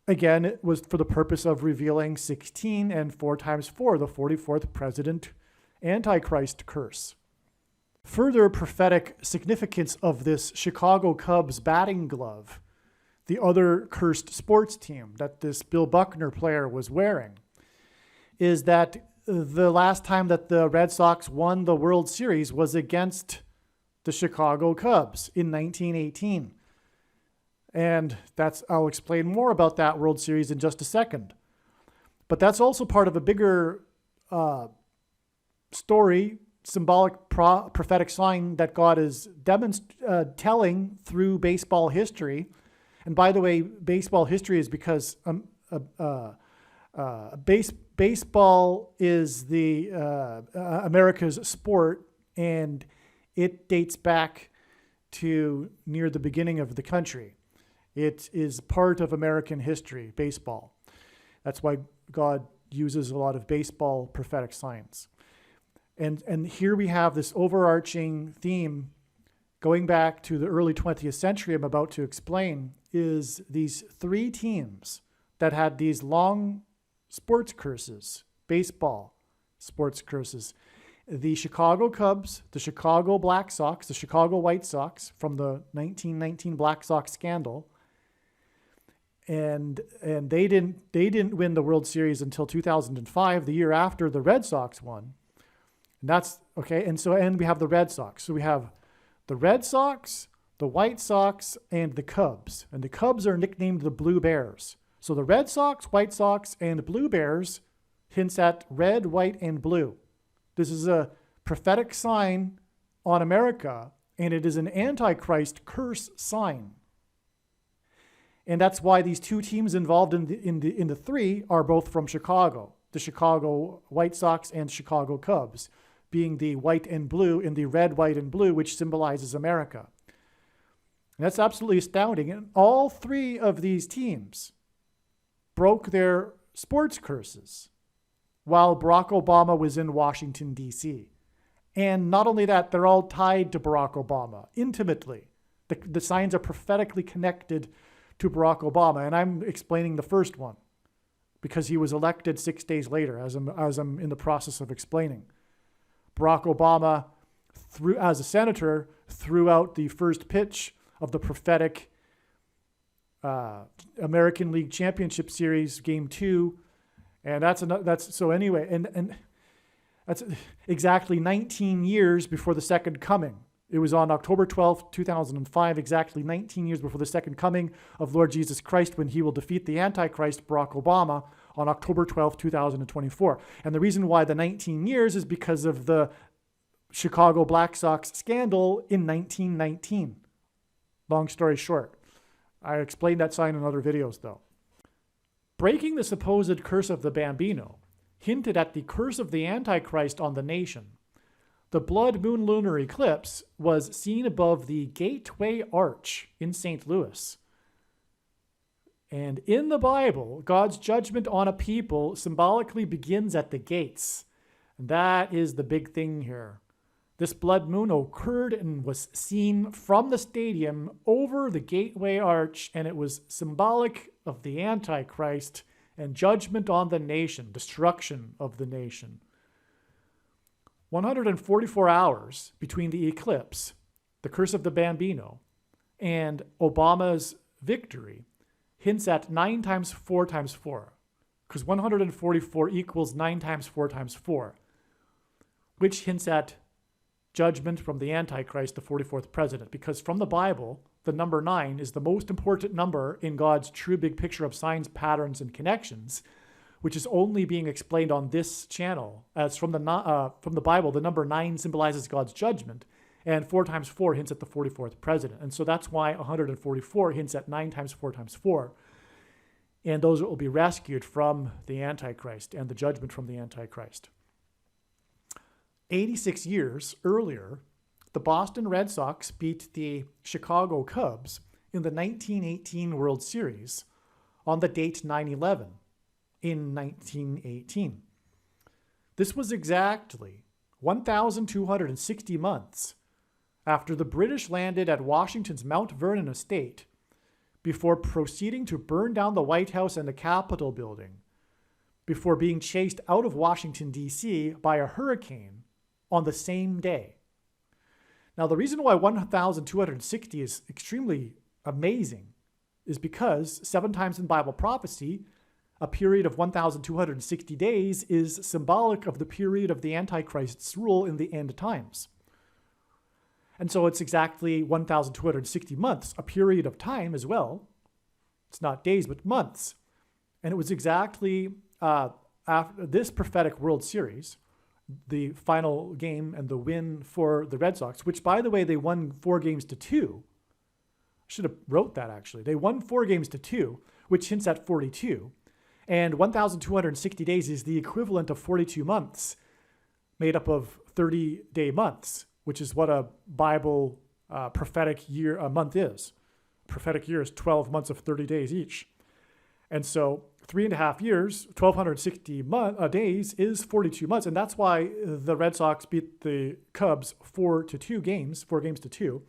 again, it was for the purpose of revealing 16 and 4 times 4, the 44th president Antichrist curse. Further prophetic significance of this Chicago Cubs batting glove, the other cursed sports team that this Bill Buckner player was wearing, is that the last time that the Red Sox won the World Series was against the Chicago Cubs in 1918. And I'll explain more about that World Series in just a second. But that's also part of a bigger story, symbolic prophetic sign that God is telling through baseball history. And by the way, baseball history is because baseball is the America's sport, and it dates back to near the beginning of the country. It is part of American history, baseball. That's why God uses a lot of baseball prophetic signs. And here we have this overarching theme going back to the early 20th century I'm about to explain, is these 3 teams that had these long sports curses, baseball sports curses. The Chicago Cubs, the Chicago Black Sox, the Chicago White Sox from the 1919 Black Sox scandal. And they didn't win the World Series until 2005, the year after the Red Sox won. And that's okay. And we have the Red Sox. So we have the Red Sox, the White Sox, and the Cubs. And the Cubs are nicknamed the Blue Bears. So the Red Sox, White Sox, and Blue Bears hints at red, white, and blue. This is a prophetic sign on America, and it is an Antichrist curse sign. And that's why these 2 teams involved in the 3 are both from Chicago, the Chicago White Sox and Chicago Cubs, being the white and blue in the red, white, and blue, which symbolizes America. And that's absolutely astounding. And all 3 of these teams broke their sports curses while Barack Obama was in Washington, D.C. And not only that, they're all tied to Barack Obama intimately. The signs are prophetically connected to Barack Obama. And I'm explaining the first one because he was elected 6 days later, as I'm in the process of explaining. Barack Obama, as a senator, threw out the first pitch of the prophetic American League Championship Series, Game 2. And that's exactly 19 years before the second coming. It was on October 12th, 2005, exactly 19 years before the second coming of Lord Jesus Christ, when he will defeat the Antichrist, Barack Obama, on October 12, 2024. And the reason why the 19 years is because of the Chicago Black Sox scandal in 1919. Long story short. I explained that sign in other videos, though. Breaking the supposed curse of the Bambino hinted at the curse of the Antichrist on the nation. The blood moon lunar eclipse was seen above the Gateway Arch in St. Louis. And in the Bible, God's judgment on a people symbolically begins at the gates. And that is the big thing here. This blood moon occurred and was seen from the stadium over the Gateway Arch, and it was symbolic of the Antichrist and judgment on the nation, destruction of the nation. 144 hours between the eclipse, the curse of the Bambino, and Obama's victory hints at 9 times 4 times 4, because 144 equals 9 times 4 times 4, which hints at judgment from the Antichrist, the 44th president, because from the Bible, the number 9 is the most important number in God's true big picture of signs, patterns, and connections, which is only being explained on this channel. As from the Bible, the number 9 symbolizes God's judgment, and 4 times 4 hints at the 44th president. And so that's why 144 hints at 9 times 4 times 4. And those will be rescued from the Antichrist and the judgment from the Antichrist. 86 years earlier, the Boston Red Sox beat the Chicago Cubs in the 1918 World Series on the date 9/11 in 1918. This was exactly 1,260 months after the British landed at Washington's Mount Vernon estate before proceeding to burn down the White House and the Capitol building, before being chased out of Washington, D.C. by a hurricane on the same day. Now, the reason why 1,260 is extremely amazing is because 7 times in Bible prophecy, a period of 1,260 days is symbolic of the period of the Antichrist's rule in the end times. And so it's exactly 1,260 months, a period of time as well. It's not days, but months. And it was exactly after this prophetic World Series, the final game and the win for the Red Sox, which, by the way, they won 4-2. I should have wrote that, actually. They won 4-2, which hints at 42. And 1,260 days is the equivalent of 42 months, made up of 30-day months, which is what a Bible prophetic year, a month is. Prophetic year is 12 months of 30 days each. And so 3.5 years, 1,260 days is 42 months. And that's why the Red Sox beat the Cubs 4-2,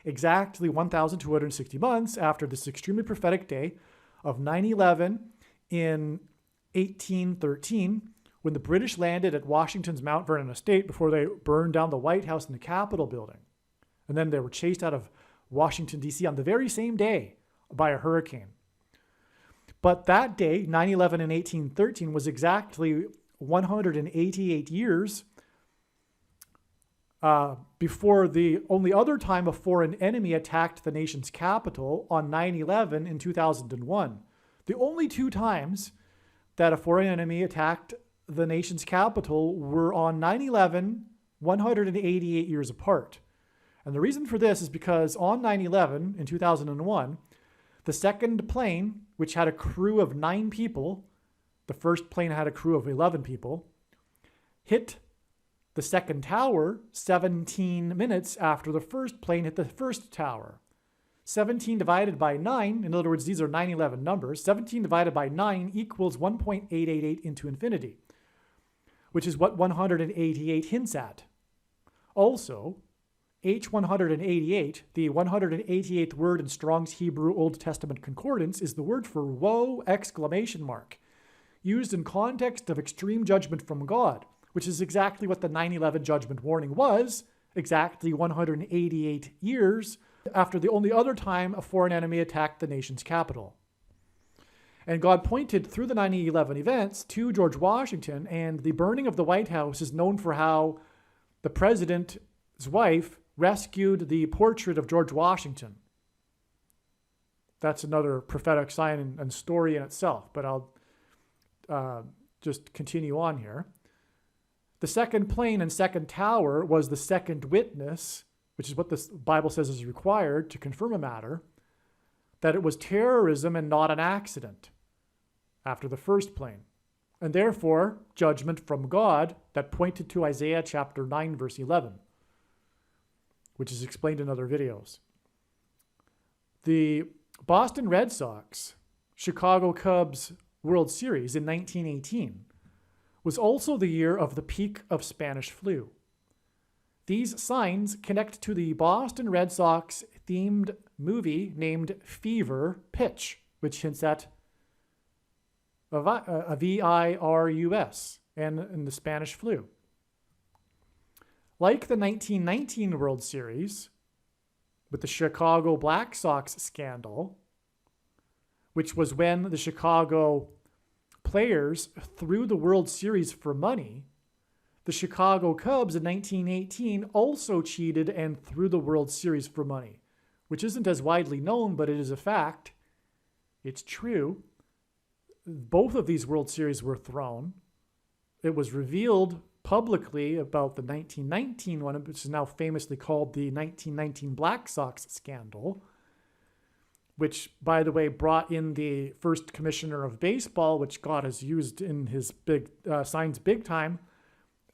exactly 1,260 months after this extremely prophetic day of 9/11 in 1813, when the British landed at Washington's Mount Vernon estate before they burned down the White House and the Capitol building. And then they were chased out of Washington, D.C. on the very same day by a hurricane. But that day, 9/11 in 1813, was exactly 188 years before the only other time a foreign enemy attacked the nation's capital on 9/11 in 2001. The only 2 times that a foreign enemy attacked the nation's capital were on 9/11, 188 years apart. And the reason for this is because on 9/11 in 2001, the second plane, which had a crew of 9 people, the first plane had a crew of 11 people, hit the second tower 17 minutes after the first plane hit the first tower. 17 divided by 9, in other words, these are 9/11 numbers, 17 divided by 9 equals 1.888 into infinity, which is what 188 hints at. Also, H188, the 188th word in Strong's Hebrew Old Testament Concordance, is the word for woe! Used in context of extreme judgment from God, which is exactly what the 9/11 judgment warning was, exactly 188 years after the only other time a foreign enemy attacked the nation's capital. And God pointed through the 9/11 events to George Washington, and the burning of the White House is known for how the president's wife rescued the portrait of George Washington. That's another prophetic sign and story in itself, but just continue on here. The second plane and second tower was the second witness, which is what the Bible says is required to confirm a matter, that it was terrorism and not an accident after the first plane. And therefore, judgment from God that pointed to Isaiah chapter 9, verse 11, which is explained in other videos. The Boston Red Sox, Chicago Cubs World Series in 1918 was also the year of the peak of Spanish flu. These signs connect to the Boston Red Sox themed movie named Fever Pitch, which hints at a virus and the Spanish flu. Like the 1919 World Series, with the Chicago Black Sox scandal, which was when the Chicago players threw the World Series for money, the Chicago Cubs in 1918 also cheated and threw the World Series for money, which isn't as widely known, but it is a fact. It's true. Both of these World Series were thrown. It was revealed publicly about the 1919 one, which is now famously called the 1919 Black Sox scandal, which, by the way, brought in the first commissioner of baseball, which God has used in his big signs big time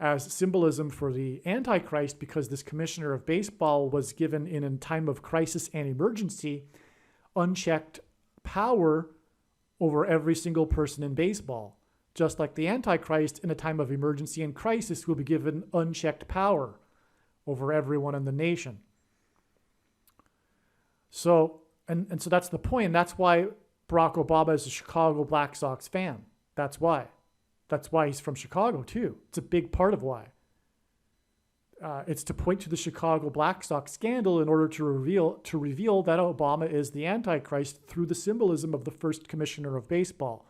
as symbolism for the Antichrist, because this commissioner of baseball was given in a time of crisis and emergency unchecked power over every single person in baseball. Just like the Antichrist in a time of emergency and crisis will be given unchecked power over everyone in the nation. So that's the point. And that's why Barack Obama is a Chicago Black Sox fan. That's why. That's why he's from Chicago too. It's a big part of why. It's to point to the Chicago Black Sox scandal in order to reveal that Obama is the Antichrist through the symbolism of the first commissioner of baseball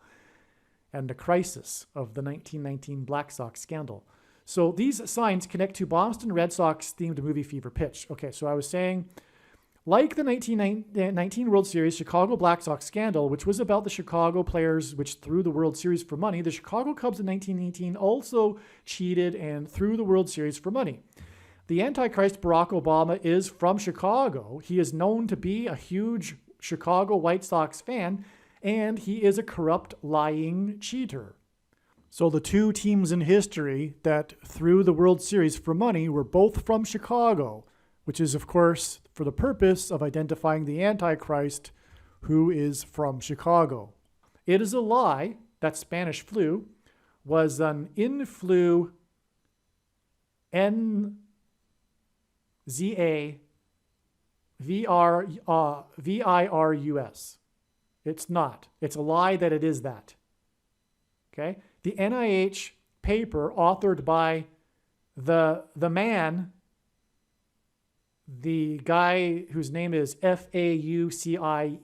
and the crisis of the 1919 Black Sox scandal. So these signs connect to Boston Red Sox themed movie Fever Pitch. Okay, so I was saying, like the 1919 World Series Chicago Black Sox scandal, which was about the Chicago players which threw the World Series for money, the Chicago Cubs in 1918 also cheated and threw the World Series for money. The Antichrist Barack Obama is from Chicago. He is known to be a huge Chicago White Sox fan, and he is a corrupt, lying cheater. So the two teams in history that threw the World Series for money were both from Chicago, which is, of course, for the purpose of identifying the Antichrist, who is from Chicago. It is a lie that Spanish flu was an influenza virus. It's not. It's a lie that it is that. Okay? The NIH paper authored by the guy whose name is FAUCI,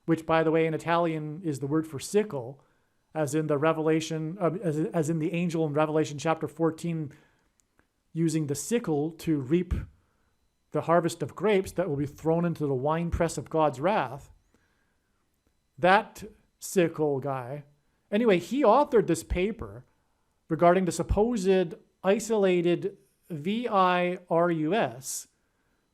which, by the way, in Italian is the word for sickle, as in the Revelation, as in the angel in Revelation chapter 14, using the sickle to reap the harvest of grapes that will be thrown into the winepress of God's wrath. That sickle guy, anyway, he authored this paper regarding the supposed isolated virus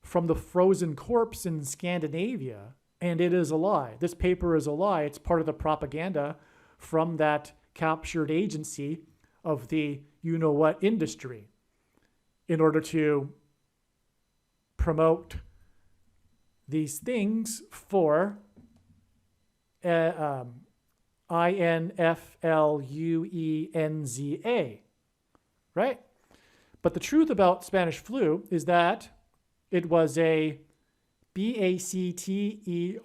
from the frozen corpse in Scandinavia, and it is a lie. This paper is a lie. It's part of the propaganda from that captured agency of the you-know-what industry in order to promote these things for influenza, right? But the truth about Spanish flu is that it was a bacterial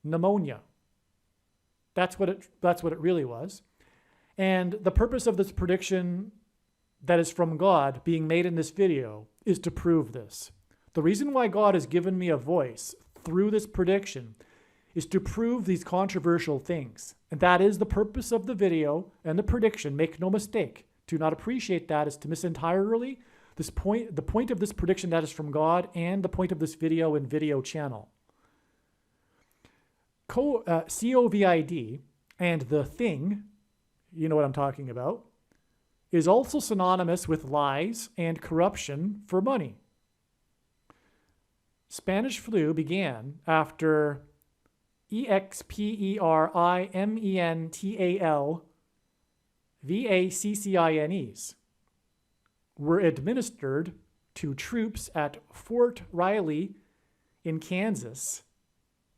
pneumonia. That's what it really was. And the purpose of this prediction that is from God being made in this video is to prove this. The reason why God has given me a voice through this prediction is to prove these controversial things. And that is the purpose of the video and the prediction. Make no mistake. Do not appreciate that as to miss entirely the point of this prediction that is from God and the point of this video and video channel. COVID and the thing, you know what I'm talking about, is also synonymous with lies and corruption for money. Spanish flu began after EXPERIMENTAL were administered to troops at Fort Riley in Kansas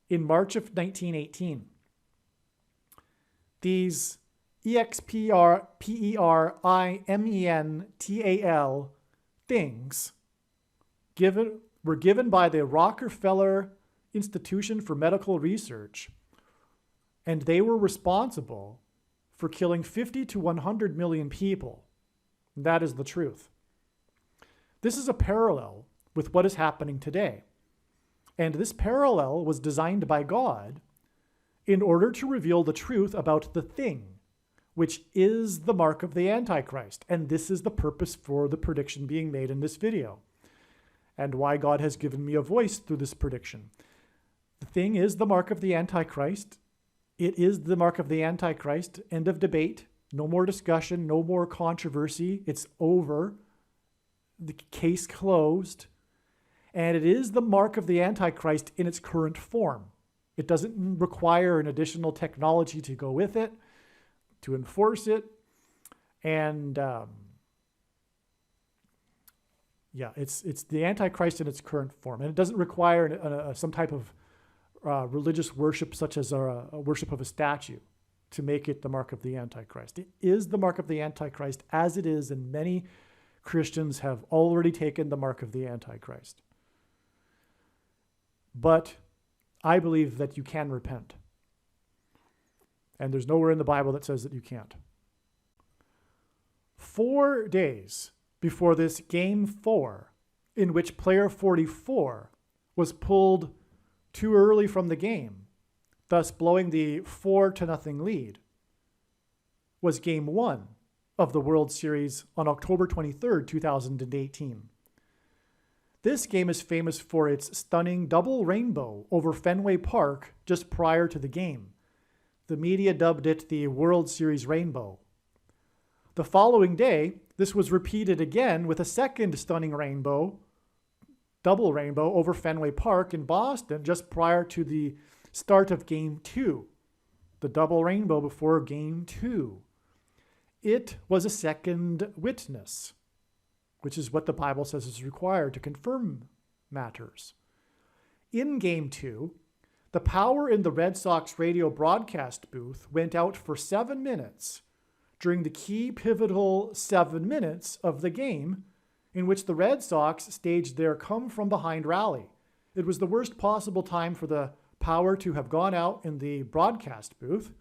in March of 1918. These EXPERIMENTAL things were given by the Rockefeller Institution for Medical Research, and they were responsible for killing 50 to 100 million people. That is the truth. This is a parallel with what is happening today. And this parallel was designed by God in order to reveal the truth about the thing, which is the mark of the Antichrist. And this is the purpose for the prediction being made in this video, and why God has given me a voice through this prediction. The thing is the mark of the Antichrist. It is the mark of the Antichrist. End of debate. No more discussion, no more controversy. It's over. The case closed. And it is the mark of the Antichrist in its current form. It doesn't require an additional technology to go with it, to enforce it. And it's the Antichrist in its current form. And it doesn't require some type of religious worship, such as a worship of a statue, to make it the mark of the Antichrist. It is the mark of the Antichrist as it is, and many Christians have already taken the mark of the Antichrist. But I believe that you can repent. And there's nowhere in the Bible that says that you can't. 4 days before this Game 4, in which player 44 was pulled too early from the game, thus blowing the 4-0 lead, was Game 1 of the World Series on October 23rd, 2018. This game is famous for its stunning double rainbow over Fenway Park just prior to the game. The media dubbed it the World Series Rainbow. The following day, this was repeated again with a second stunning double rainbow over Fenway Park in Boston just prior to the start of Game 2. The double rainbow before Game 2. It was a second witness, which is what the Bible says is required to confirm matters. In Game 2, the power in the Red Sox radio broadcast booth went out for 7 minutes during the key pivotal 7 minutes of the game, in which the Red Sox staged their come-from-behind rally. It was the worst possible time for the power to have gone out in the broadcast booth,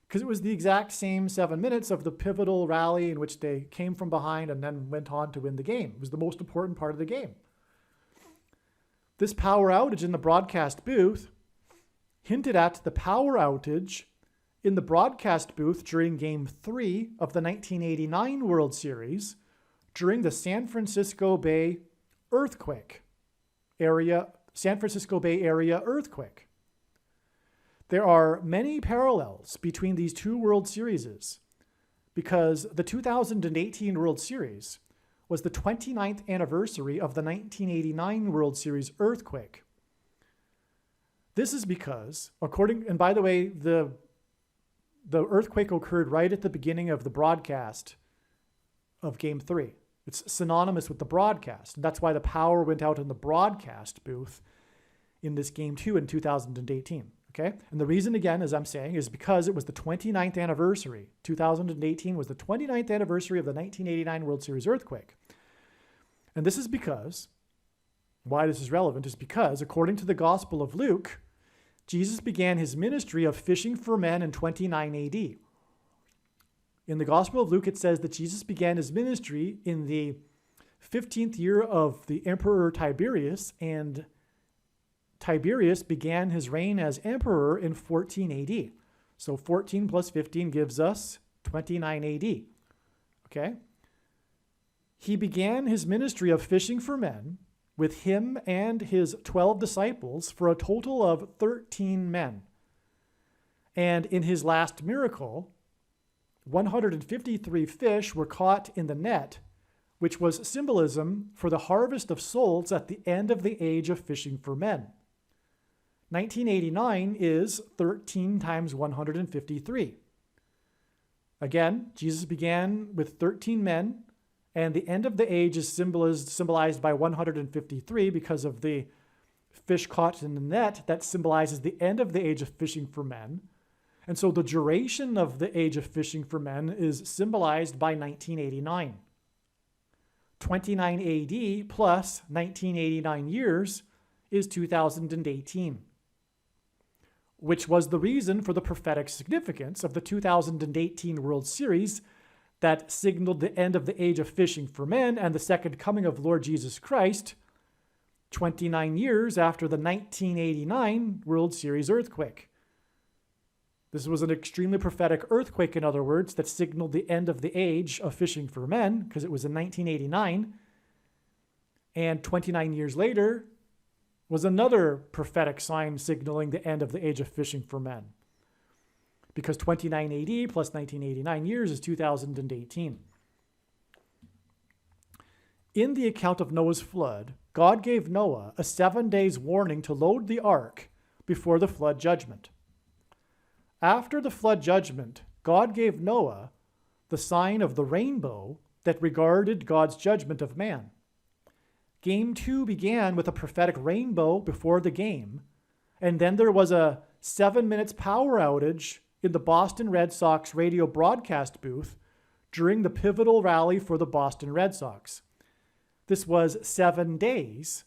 because it was the exact same 7 minutes of the pivotal rally in which they came from behind and then went on to win the game. It was the most important part of the game. This power outage in the broadcast booth hinted at the power outage in the broadcast booth during Game 3 of the 1989 World Series during the San Francisco Bay Area earthquake. There are many parallels between these two World Series, because the 2018 World Series was the 29th anniversary of the 1989 World Series earthquake. This is because, and by the way, the earthquake occurred right at the beginning of the broadcast of Game 3. It's synonymous with the broadcast. And that's why the power went out in the broadcast booth in this Game 2 in 2018. Okay? And the reason, again, as I'm saying, is because it was the 29th anniversary. 2018 was the 29th anniversary of the 1989 World Series earthquake. And this is because, why this is relevant is because, according to the Gospel of Luke, Jesus began his ministry of fishing for men in 29 AD. In the Gospel of Luke, it says that Jesus began his ministry in the 15th year of the Emperor Tiberius, and Tiberius began his reign as emperor in 14 AD. So 14 plus 15 gives us 29 AD. Okay? He began his ministry of fishing for men with him and his 12 disciples for a total of 13 men. And in his last miracle, 153 fish were caught in the net, which was symbolism for the harvest of souls at the end of the age of fishing for men. 1989 is 13 times 153. Again, Jesus began with 13 men, and the end of the age is symbolized by 153 because of the fish caught in the net that symbolizes the end of the age of fishing for men. And so the duration of the age of fishing for men is symbolized by 1989. 29 AD plus 1989 years is 2018, which was the reason for the prophetic significance of the 2018 World Series that signaled the end of the age of fishing for men and the second coming of Lord Jesus Christ, 29 years after the 1989 World Series earthquake. This was an extremely prophetic earthquake, in other words, that signaled the end of the age of fishing for men, because it was in 1989. And 29 years later was another prophetic sign signaling the end of the age of fishing for men, because 29 AD plus 1989 years is 2018. In the account of Noah's flood, God gave Noah a 7 days warning to load the ark before the flood judgment. After the flood judgment, God gave Noah the sign of the rainbow that regarded God's judgment of man. Game 2 began with a prophetic rainbow before the game, and then there was a 7 minutes power outage in the Boston Red Sox radio broadcast booth during the pivotal rally for the Boston Red Sox. This was 7 days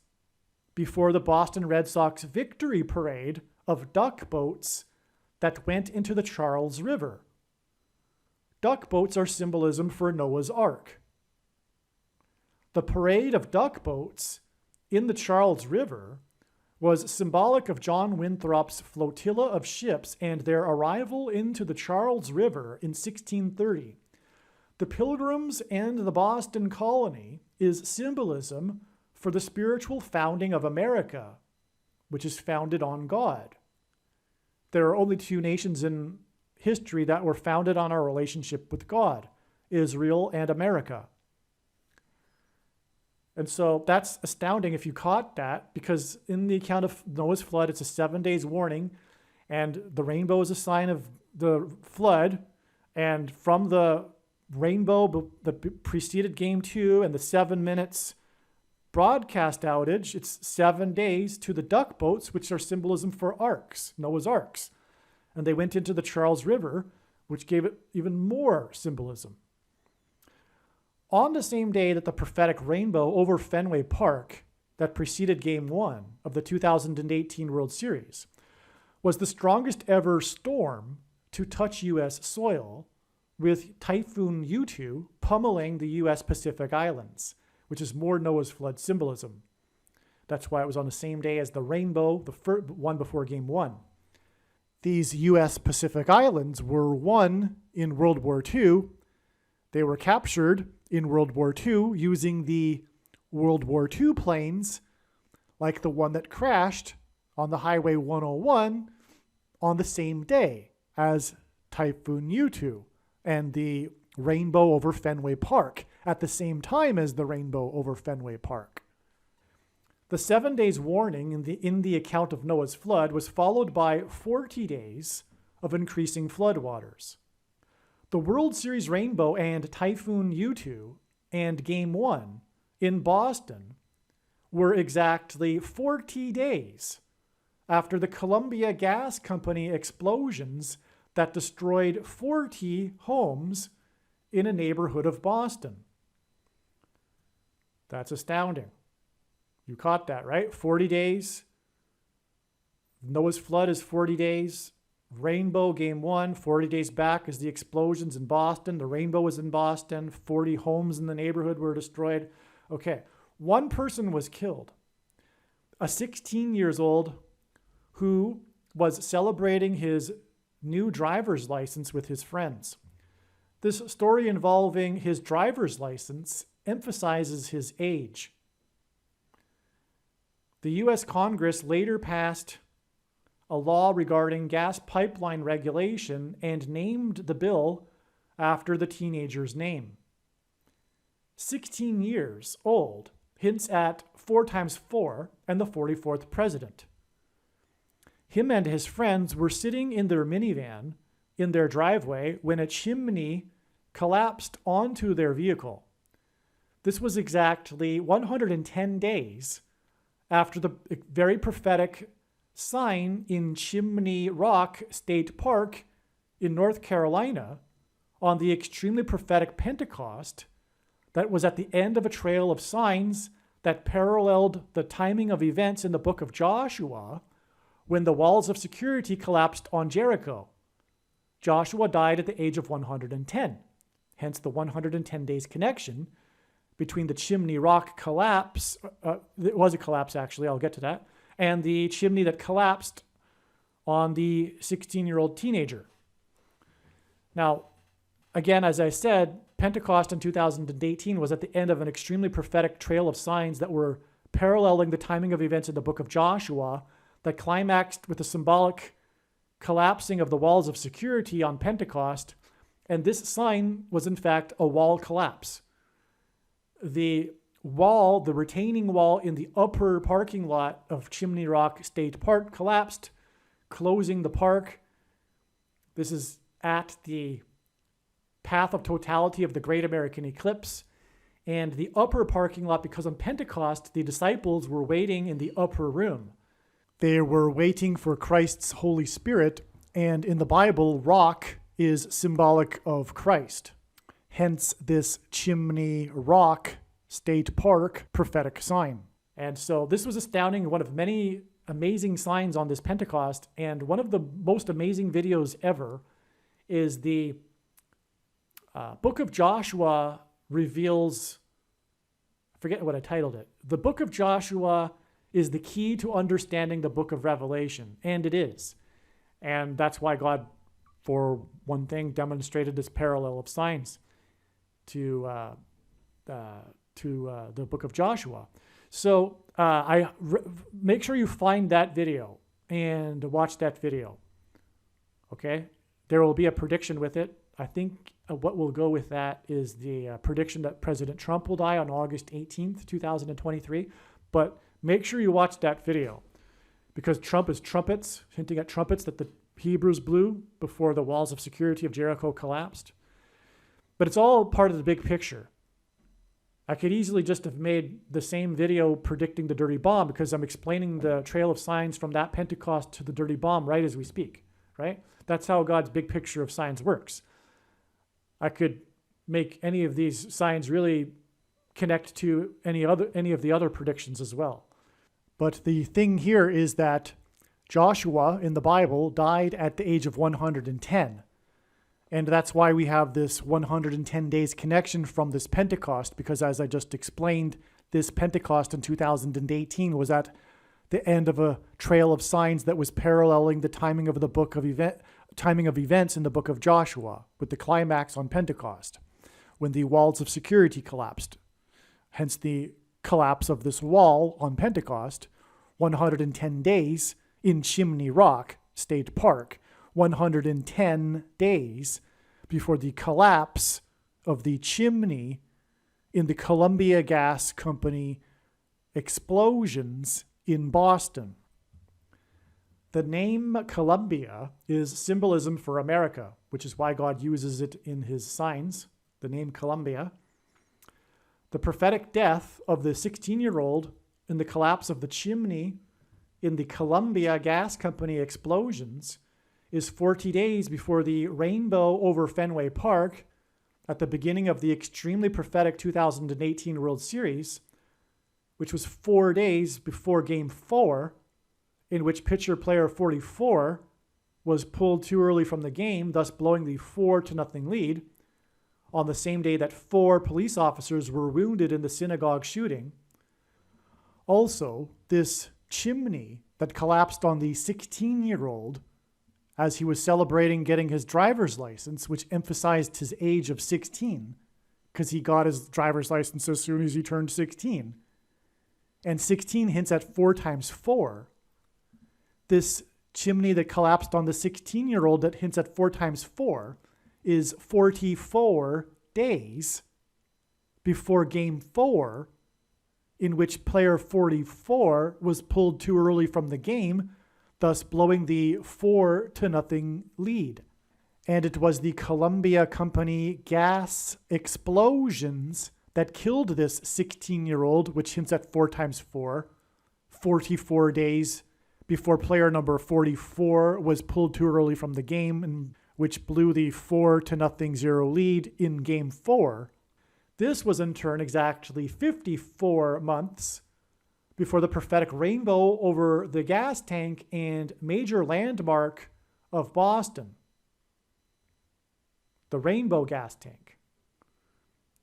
before the Boston Red Sox victory parade of duck boats that went into the Charles River. Duck boats are symbolism for Noah's Ark. The parade of duck boats in the Charles River was symbolic of John Winthrop's flotilla of ships and their arrival into the Charles River in 1630. The Pilgrims and the Boston colony is symbolism for the spiritual founding of America, which is founded on God. There are only two nations in history that were founded on our relationship with God, Israel and America. And so that's astounding if you caught that, because in the account of Noah's flood, it's a 7 days warning, and the rainbow is a sign of the flood. And from the rainbow that preceded game 2 and the 7 minutes broadcast outage, it's 7 days to the duck boats, which are symbolism for arks, Noah's arks. And they went into the Charles River, which gave it even more symbolism. On the same day that the prophetic rainbow over Fenway Park that preceded Game 1 of the 2018 World Series was the strongest ever storm to touch U.S. soil, with Typhoon U2 pummeling the U.S. Pacific Islands, which is more Noah's flood symbolism. That's why it was on the same day as the rainbow, the one before Game 1. These U.S. Pacific Islands were won in World War II. They were captured in World War II using the World War II planes, like the one that crashed on the Highway 101 on the same day as Typhoon U2 and the rainbow over Fenway Park at the same time as the rainbow over Fenway Park. The 7 days warning in the account of Noah's flood was followed by 40 days of increasing floodwaters. The World Series rainbow and Typhoon U2 and Game 1 in Boston were exactly 40 days after the Columbia Gas Company explosions that destroyed 40 homes in a neighborhood of Boston. That's astounding. You caught that, right? 40 days. Noah's flood is 40 days. Rainbow Game 1, 40 days back is the explosions in Boston. The rainbow was in Boston. 40 homes in the neighborhood were destroyed. Okay, one person was killed. A 16 years old who was celebrating his new driver's license with his friends. This story involving his driver's license emphasizes his age. The U.S. Congress later passed a law regarding gas pipeline regulation and named the bill after the teenager's name. 16 years old hints at 4 times 4 and the 44th president. Him and his friends were sitting in their minivan in their driveway when a chimney collapsed onto their vehicle. This was exactly 110 days after the very prophetic sign in Chimney Rock State Park in North Carolina on the extremely prophetic Pentecost that was at the end of a trail of signs that paralleled the timing of events in the book of Joshua when the walls of security collapsed on Jericho. Joshua died at the age of 110, hence the 110 days connection between the Chimney Rock collapse, it was a collapse actually, I'll get to that, and the chimney that collapsed on the 16-year-old teenager. Now, again, as I said, Pentecost in 2018 was at the end of an extremely prophetic trail of signs that were paralleling the timing of events in the book of Joshua that climaxed with the symbolic collapsing of the walls of security on Pentecost, and this sign was in fact a wall collapse. The wall, the retaining wall in the upper parking lot of Chimney Rock State Park collapsed, closing the park. This is at the path of totality of the Great American Eclipse. And the upper parking lot, because on Pentecost, the disciples were waiting in the upper room. They were waiting for Christ's Holy Spirit, and in the Bible, rock is symbolic of Christ. Hence this Chimney Rock State Park prophetic sign. And so this was astounding, one of many amazing signs on this Pentecost. And one of the most amazing videos ever is the book of Joshua reveals, I forget what I titled it. The book of Joshua is the key to understanding the book of Revelation. And it is. And that's why God, for one thing, demonstrated this parallel of signs to the book of Joshua. So make sure you find that video and watch that video. Okay? There will be a prediction with it. I think what will go with that is the prediction that President Trump will die on August 18th, 2023. But make sure you watch that video because Trump is trumpets, hinting at trumpets that the Hebrews blew before the walls of security of Jericho collapsed. But it's all part of the big picture. I could easily just have made the same video predicting the dirty bomb because I'm explaining the trail of signs from that Pentecost to the dirty bomb right as we speak, right? That's how God's big picture of signs works. I could make any of these signs really connect to any of the other predictions as well. But the thing here is that Joshua in the Bible died at the age of 110. And that's why we have this 110 days connection from this Pentecost, because as I just explained, this Pentecost in 2018 was at the end of a trail of signs that was paralleling the timing of events in the book of Joshua, with the climax on Pentecost, when the walls of security collapsed. Hence the collapse of this wall on Pentecost, 110 days in Chimney Rock State Park, 110 days before the collapse of the chimney in the Columbia Gas Company explosions in Boston. The name Columbia is symbolism for America, which is why God uses it in his signs, the name Columbia. The prophetic death of the 16-year-old in the collapse of the chimney in the Columbia Gas Company explosions is 40 days before the rainbow over Fenway Park at the beginning of the extremely prophetic 2018 World Series, which was 4 days before Game 4, in which pitcher player 44 was pulled too early from the game, thus blowing the 4-0 lead, on the same day that 4 police officers were wounded in the synagogue shooting. Also, this chimney that collapsed on the 16-year-old as he was celebrating getting his driver's license, which emphasized his age of 16, because he got his driver's license as soon as he turned 16. And 16 hints at 4 times 4. This chimney that collapsed on the 16-year-old that hints at 4 times 4 is 44 days before game 4, in which player 44 was pulled too early from the game, thus blowing the 4-0 lead. And it was the Columbia Company gas explosions that killed this 16-year-old, which hints at 4 times 4, 44 days before player number 44 was pulled too early from the game, and which blew the 4-0 lead in game 4. This was in turn exactly 54 months before the prophetic rainbow over the gas tank and major landmark of Boston, the Rainbow gas tank.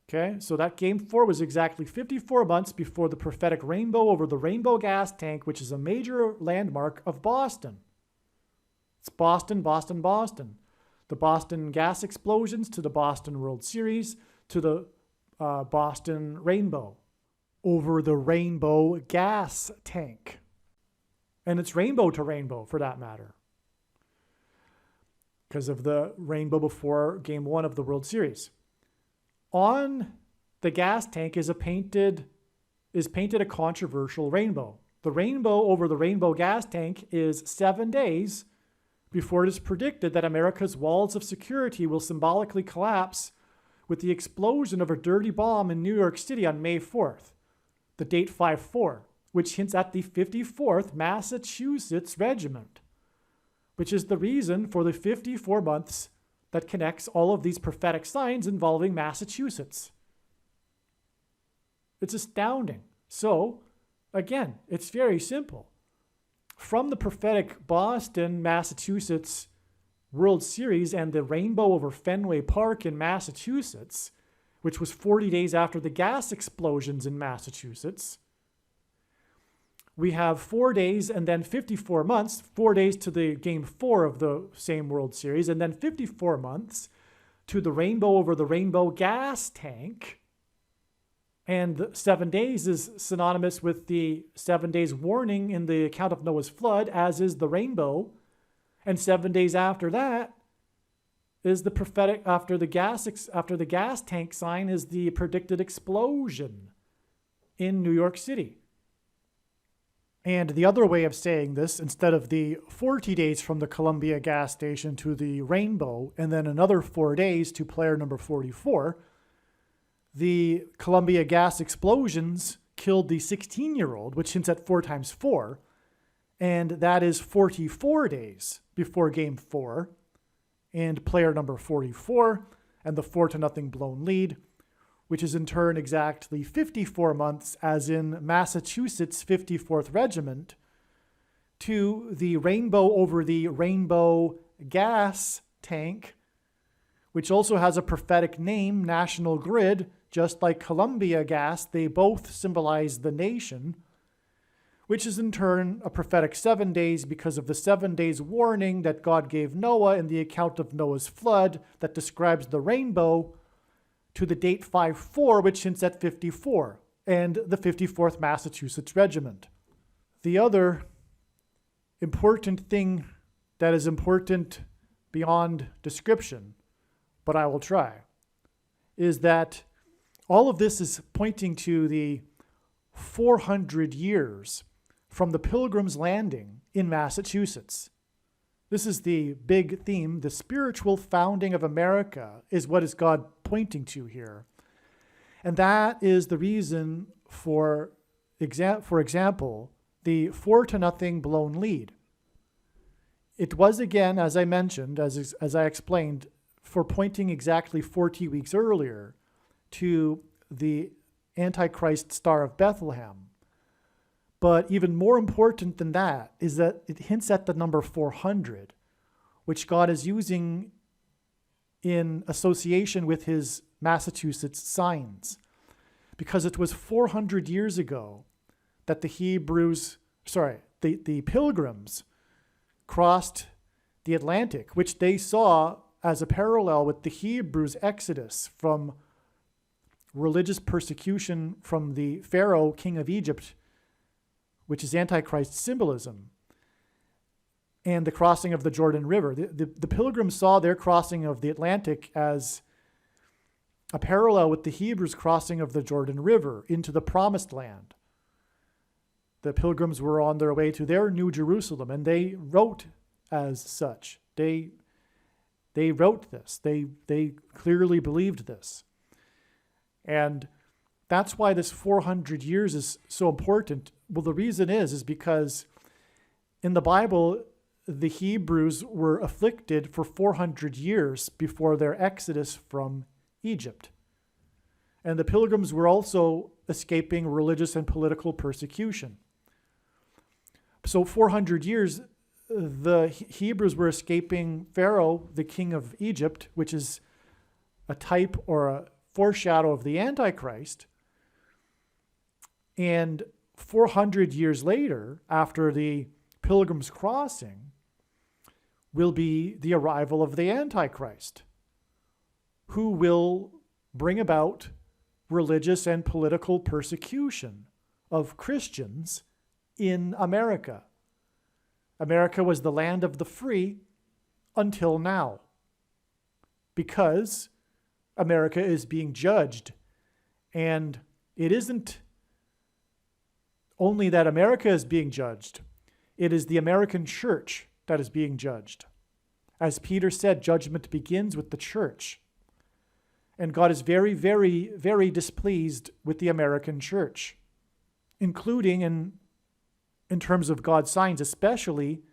Okay, so that game 4 was exactly 54 months before the prophetic rainbow over the Rainbow gas tank, which is a major landmark of Boston. It's Boston, Boston, Boston. The Boston gas explosions to the Boston World Series to the Boston Rainbow over the Rainbow gas tank. And it's rainbow to rainbow for that matter, because of the rainbow before game 1 of the World Series. On the gas tank is painted a controversial rainbow. The rainbow over the Rainbow gas tank is 7 days before it is predicted that America's walls of security will symbolically collapse with the explosion of a dirty bomb in New York City on May 4th, the date 5-4, which hints at the 54th Massachusetts Regiment, which is the reason for the 54 months that connects all of these prophetic signs involving Massachusetts. It's astounding. So, again, it's very simple. From the prophetic Boston, Massachusetts World Series and the rainbow over Fenway Park in Massachusetts, which was 40 days after the gas explosions in Massachusetts, we have 4 days and then 54 months, 4 days to the game 4 of the same World Series, and then 54 months to the rainbow over the Rainbow gas tank. And 7 days is synonymous with the 7 days warning in the account of Noah's flood, as is the rainbow. And 7 days after that is the prophetic, after the gas tank sign is the predicted explosion in New York City. And the other way of saying this, instead of the 40 days from the Columbia gas station to the rainbow, and then another 4 days to player number 44, the Columbia gas explosions killed the 16-year-old, which hints at 4 times 4, and that is 44 days before game 4, and player number 44, and the 4-0 blown lead, which is in turn exactly 54 months, as in Massachusetts 54th Regiment, to the rainbow over the Rainbow gas tank, which also has a prophetic name, National Grid. Just like Columbia gas, they both symbolize the nation, which is in turn a prophetic 7 days because of the 7 days warning that God gave Noah in the account of Noah's flood that describes the rainbow, to the date 5-4, which hints at 54, and the 54th Massachusetts Regiment. The other important thing that is important beyond description, but I will try, is that all of this is pointing to the 400 years from the Pilgrim's Landing in Massachusetts. This is the big theme. The spiritual founding of America is what is God pointing to here. And that is the reason for example, the 4-0 blown lead. It was, again, as I mentioned, as I explained, for pointing exactly 40 weeks earlier to the Antichrist Star of Bethlehem. But even more important than that is that it hints at the number 400, which God is using in association with his Massachusetts signs. Because it was 400 years ago that the Pilgrims crossed the Atlantic, which they saw as a parallel with the Hebrews' exodus from religious persecution from the Pharaoh, king of Egypt, which is Antichrist symbolism. and the crossing of the Jordan River. The Pilgrims saw their crossing of the Atlantic as a parallel with the Hebrews' crossing of the Jordan River into the Promised Land. The Pilgrims were on their way to their New Jerusalem, and they wrote as such. They wrote this. They clearly believed this. And that's why this 400 years is so important. Well, the reason is because in the Bible, the Hebrews were afflicted for 400 years before their exodus from Egypt. And the Pilgrims were also escaping religious and political persecution. So 400 years, the Hebrews were escaping Pharaoh, the king of Egypt, which is a type or a foreshadow of the Antichrist. And 400 years later, after the Pilgrims' crossing, will be the arrival of the Antichrist, who will bring about religious and political persecution of Christians in America. America was the land of the free until now, because America is being judged. And it isn't only that America is being judged, it is the American church that is being judged. As Peter said, judgment begins with the church. And God is very, very, very displeased with the American church, including in terms of God's signs, especially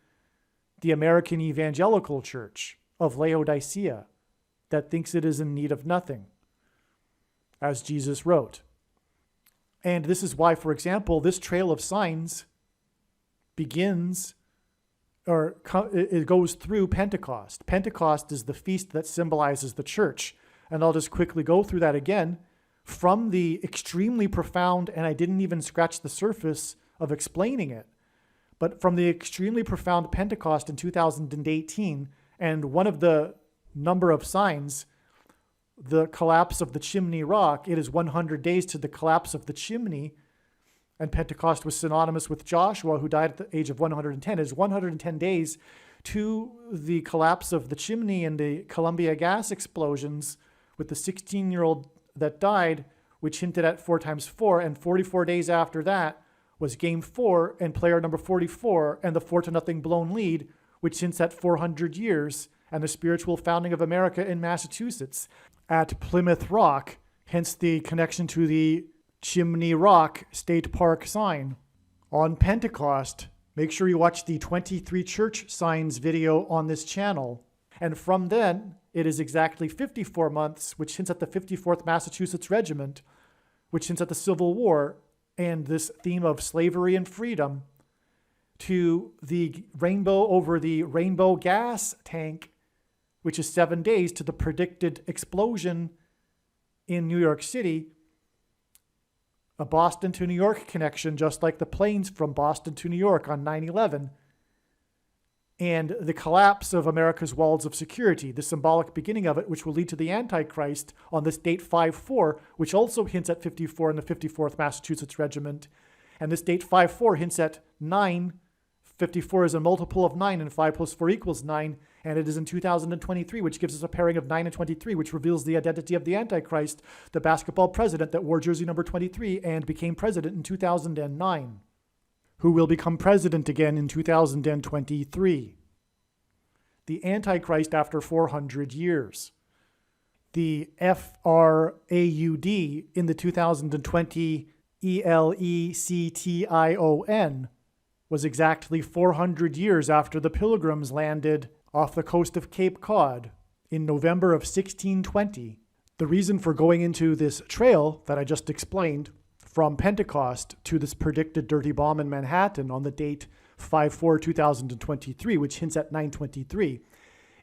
the American evangelical church of Laodicea that thinks it is in need of nothing, as Jesus wrote. And this is why, for example, this trail of signs begins, or it goes through Pentecost. Pentecost is the feast that symbolizes the church. And I'll just quickly go through that again. From the extremely profound, and I didn't even scratch the surface of explaining it, but from the extremely profound Pentecost in 2018, and one of the number of signs, the collapse of the Chimney Rock, it is 100 days to the collapse of the chimney, and Pentecost was synonymous with Joshua, who died at the age of 110. It is 110 days to the collapse of the chimney and the Columbia gas explosions with the 16-year-old that died, which hinted at 4 times 4, and 44 days after that was Game 4 and player number 44 and the 4-0 blown lead, which hints at 400 years and the spiritual founding of America in Massachusetts at Plymouth Rock, hence the connection to the Chimney Rock State Park sign. On Pentecost, make sure you watch the 23 church signs video on this channel. And from then, it is exactly 54 months, which hints at the 54th Massachusetts Regiment, which hints at the Civil War and this theme of slavery and freedom, to the rainbow over the rainbow gas tank, which is 7 days to the predicted explosion in New York City, a Boston to New York connection, just like the planes from Boston to New York on 9/11, and the collapse of America's walls of security, the symbolic beginning of it, which will lead to the Antichrist on this date 5/4, which also hints at 54 in the 54th Massachusetts Regiment. And this date 5/4 hints at 9. 54 is a multiple of 9, and 5 plus 4 equals 9. And it is in 2023, which gives us a pairing of 9 and 23, which reveals the identity of the Antichrist, the basketball president that wore jersey number 23 and became president in 2009. Who will become president again in 2023. The Antichrist after 400 years. The FRAUD in the 2020 ELECTION was exactly 400 years after the Pilgrims landed off the coast of Cape Cod in November of 1620. The reason for going into this trail that I just explained from Pentecost to this predicted dirty bomb in Manhattan on the date 5/4/2023, which hints at 923,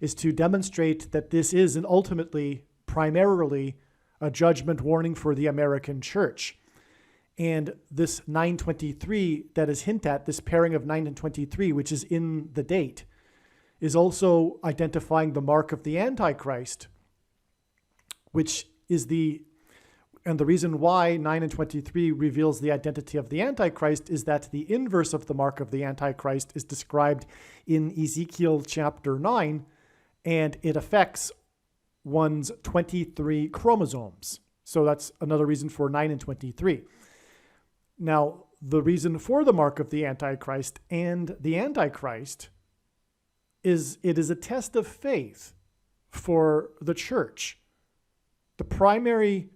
is to demonstrate that this is and ultimately, primarily, a judgment warning for the American church. And this 923 that is hinted at, this pairing of 9 and 23, which is in the date, is also identifying the mark of the Antichrist, which is And the reason why 9 and 23 reveals the identity of the Antichrist is that the inverse of the mark of the Antichrist is described in Ezekiel chapter 9, and it affects one's 23 chromosomes. So that's another reason for 9 and 23. Now, the reason for the mark of the Antichrist and the Antichrist is it is a test of faith for the church. The primary,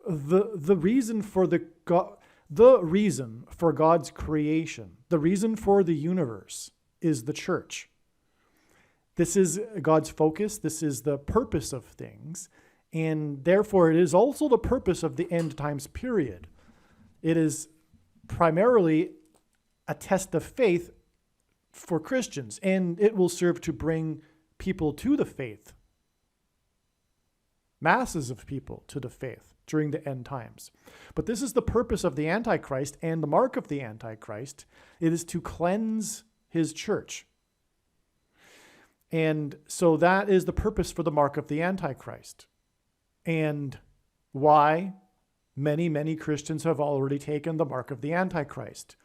the reason for the reason for God's creation, the reason for the universe is the church. This is God's focus. This is the purpose of things. And therefore, it is also the purpose of the end times period. It is primarily a test of faith for Christians, and it will serve to bring people to the faith, masses of people to the faith during the end times. But this is the purpose of the Antichrist, and the mark of the Antichrist. It is to cleanse his church. And so that is the purpose for the mark of the Antichrist. And why many, many Christians have already taken the mark of the Antichrist.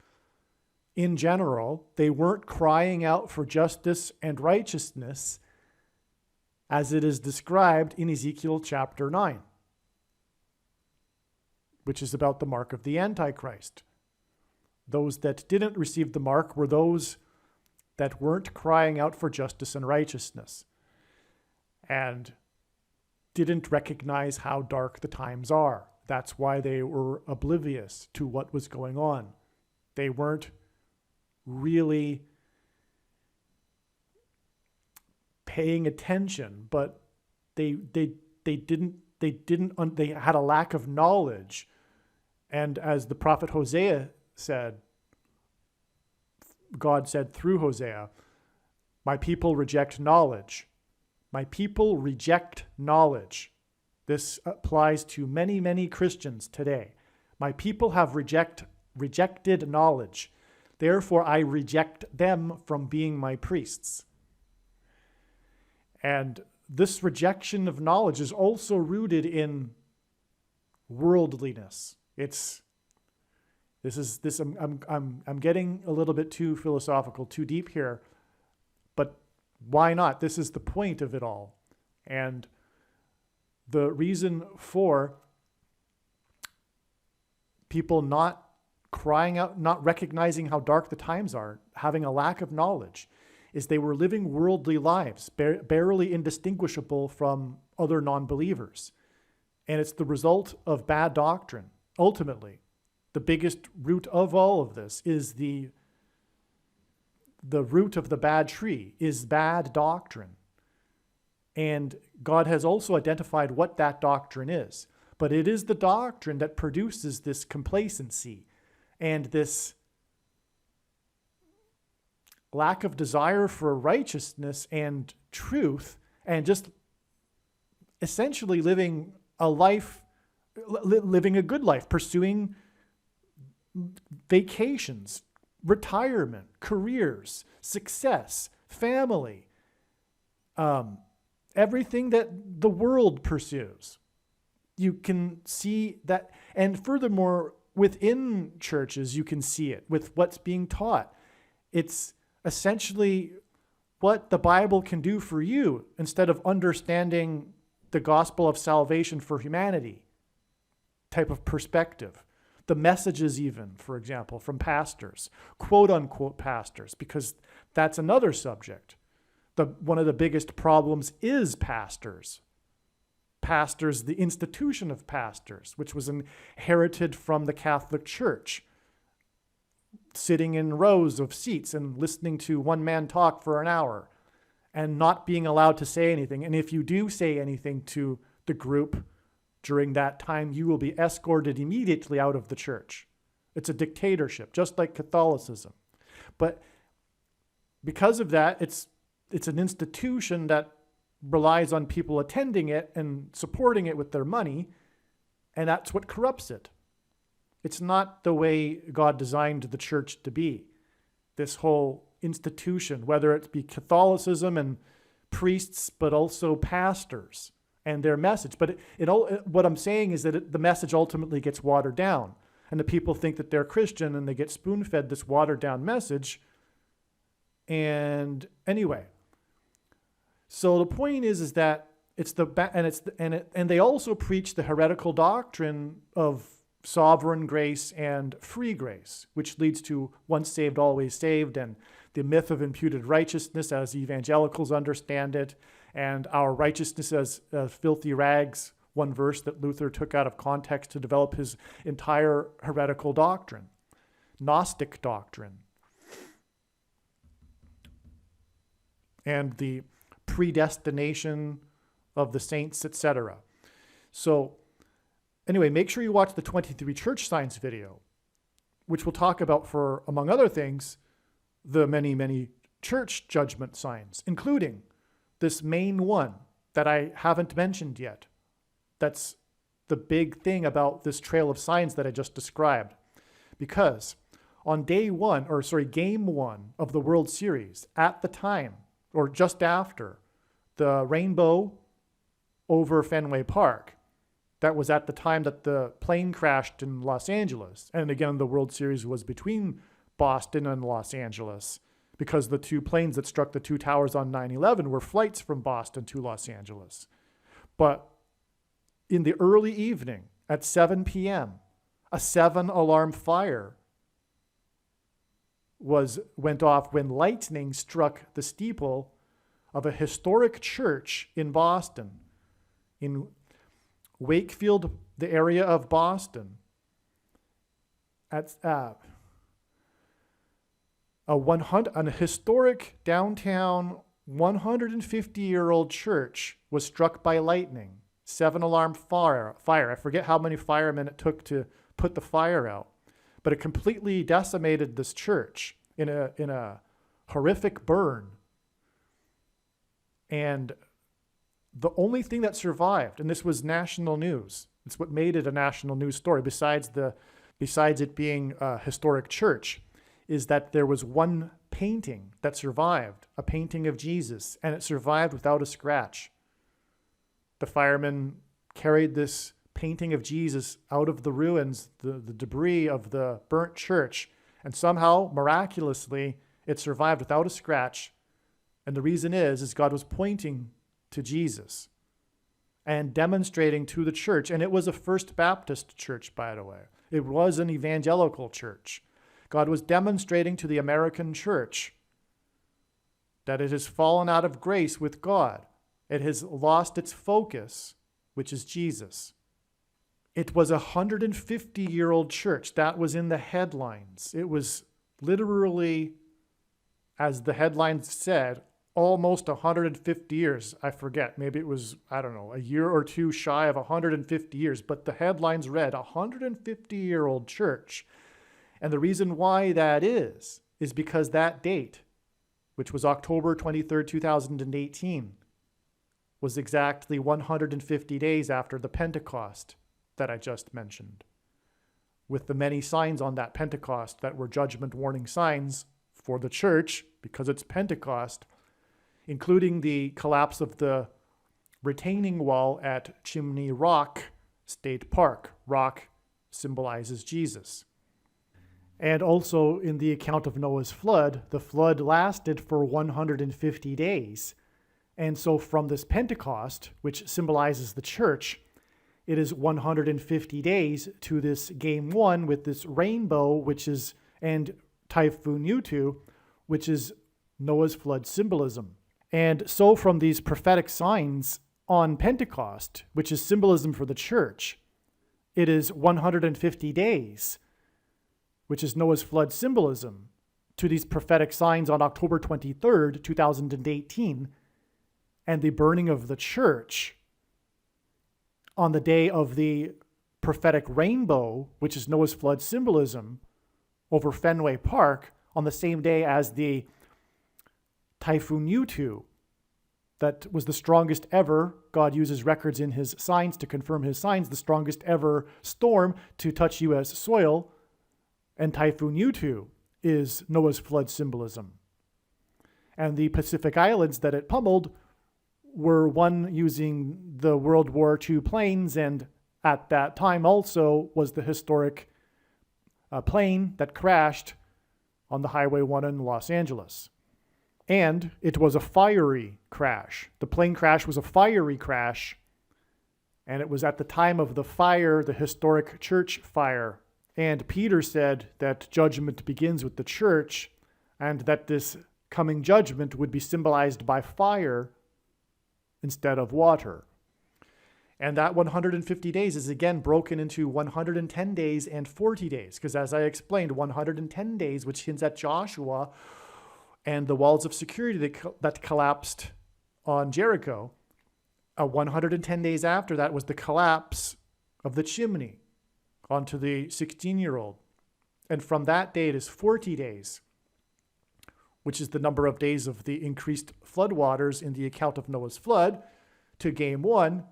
In general, they weren't crying out for justice and righteousness as it is described in Ezekiel chapter 9, which is about the mark of the Antichrist. Those that didn't receive the mark were those that weren't crying out for justice and righteousness and didn't recognize how dark the times are. That's why they were oblivious to what was going on. They weren't really paying attention, but they had a lack of knowledge. And as the prophet Hosea said, God said through Hosea, "My people reject knowledge." My people reject knowledge. This applies to many, many Christians today. My people have rejected knowledge. Therefore, I reject them from being my priests. And this rejection of knowledge is also rooted in worldliness. I'm getting a little bit too philosophical, too deep here, but why not? This is the point of it all. And the reason for people not crying out, not recognizing how dark the times are, having a lack of knowledge, is they were living worldly lives, barely indistinguishable from other non-believers. And it's the result of bad doctrine. Ultimately, the biggest root of all of this is the root of the bad tree is bad doctrine. And God has also identified what that doctrine is. But it is the doctrine that produces this complacency and this lack of desire for righteousness and truth, and just essentially living a good life, pursuing vacations, retirement, careers, success, family, everything that the world pursues. You can see that, and furthermore, within churches, you can see it with what's being taught. It's essentially what the Bible can do for you instead of understanding the gospel of salvation for humanity type of perspective. The messages even, for example, from pastors, quote unquote pastors, because that's another subject. One of the biggest problems is pastors. Pastors, the institution of pastors, which was inherited from the Catholic Church, sitting in rows of seats and listening to one man talk for an hour and not being allowed to say anything. And if you do say anything to the group during that time, you will be escorted immediately out of the church. It's a dictatorship, just like Catholicism. But because of that, it's an institution that relies on people attending it and supporting it with their money, and that's what corrupts it. It's not the way God designed the church to be. This whole institution, whether it be Catholicism and priests, but also pastors and their message. But what I'm saying is that the message ultimately gets watered down. And the people think that they're Christian and they get spoon-fed this watered down message. And anyway, so the point is that and they also preach the heretical doctrine of sovereign grace and free grace, which leads to once saved, always saved, and the myth of imputed righteousness as evangelicals understand it, and our righteousness as filthy rags, one verse that Luther took out of context to develop his entire heretical doctrine, Gnostic doctrine, and the predestination of the saints, etc. So anyway, make sure you watch the 23 church signs video, which we'll talk about for, among other things, the many, many church judgment signs, including this main one that I haven't mentioned yet. That's the big thing about this trail of signs that I just described. Because on game one of the World Series, at the time, or just after, the rainbow over Fenway Park, that was at the time that the plane crashed in Los Angeles. And again, the World Series was between Boston and Los Angeles, because the two planes that struck the two towers on 9/11 were flights from Boston to Los Angeles. But in the early evening at 7 p.m., a 7-alarm fire went off when lightning struck the steeple of a historic church in Boston, in Wakefield, the area of Boston. At a historic downtown 150-year-old church was struck by lightning. 7-alarm fire. I forget how many firemen it took to put the fire out, but it completely decimated this church in a horrific burn. And the only thing that survived, and this was national news, it's what made it a national news story, besides it being a historic church, is that there was one painting that survived, a painting of Jesus, and it survived without a scratch. The firemen carried this painting of Jesus out of the ruins, the debris of the burnt church, and somehow, miraculously, it survived without a scratch. And the reason is God was pointing to Jesus and demonstrating to the church. And it was a First Baptist church, by the way. It was an evangelical church. God was demonstrating to the American church that it has fallen out of grace with God. It has lost its focus, which is Jesus. It was a 150-year-old church. That was in the headlines. It was literally, as the headlines said, almost 150 years. I forget. Maybe it was, a year or two shy of 150 years. But the headlines read, 150-year-old church. And the reason why that is because that date, which was October 23rd, 2018, was exactly 150 days after the Pentecost that I just mentioned, with the many signs on that Pentecost that were judgment warning signs for the church, because it's Pentecost, including the collapse of the retaining wall at Chimney Rock State Park. Rock symbolizes Jesus. And also in the account of Noah's flood, the flood lasted for 150 days. And so from this Pentecost, which symbolizes the church, it is 150 days to this game one with this rainbow, and Typhoon Yutu, which is Noah's flood symbolism. And so from these prophetic signs on Pentecost, which is symbolism for the church, it is 150 days, which is Noah's flood symbolism, to these prophetic signs on October 23rd, 2018, and the burning of the church on the day of the prophetic rainbow, which is Noah's flood symbolism, over Fenway Park, on the same day as the Typhoon Yutu, that was the strongest ever. God uses records in his signs to confirm his signs, the strongest ever storm to touch U.S. soil. And Typhoon Yutu is Noah's flood symbolism. And the Pacific Islands that it pummeled were one using the World War II planes, and at that time also was the historic plane that crashed on the Highway 1 in Los Angeles. And it was a fiery crash. The plane crash was a fiery crash, and it was at the time of the fire, the historic church fire. And Peter said that judgment begins with the church, and that this coming judgment would be symbolized by fire instead of water. And that 150 days is again broken into 110 days and 40 days, because as I explained, 110 days, which hints at Joshua and the walls of security that collapsed on Jericho. 110 days after that was the collapse of the chimney onto the 16-year-old. And from that day, it is 40 days, which is the number of days of the increased floodwaters in the account of Noah's flood, to game 1,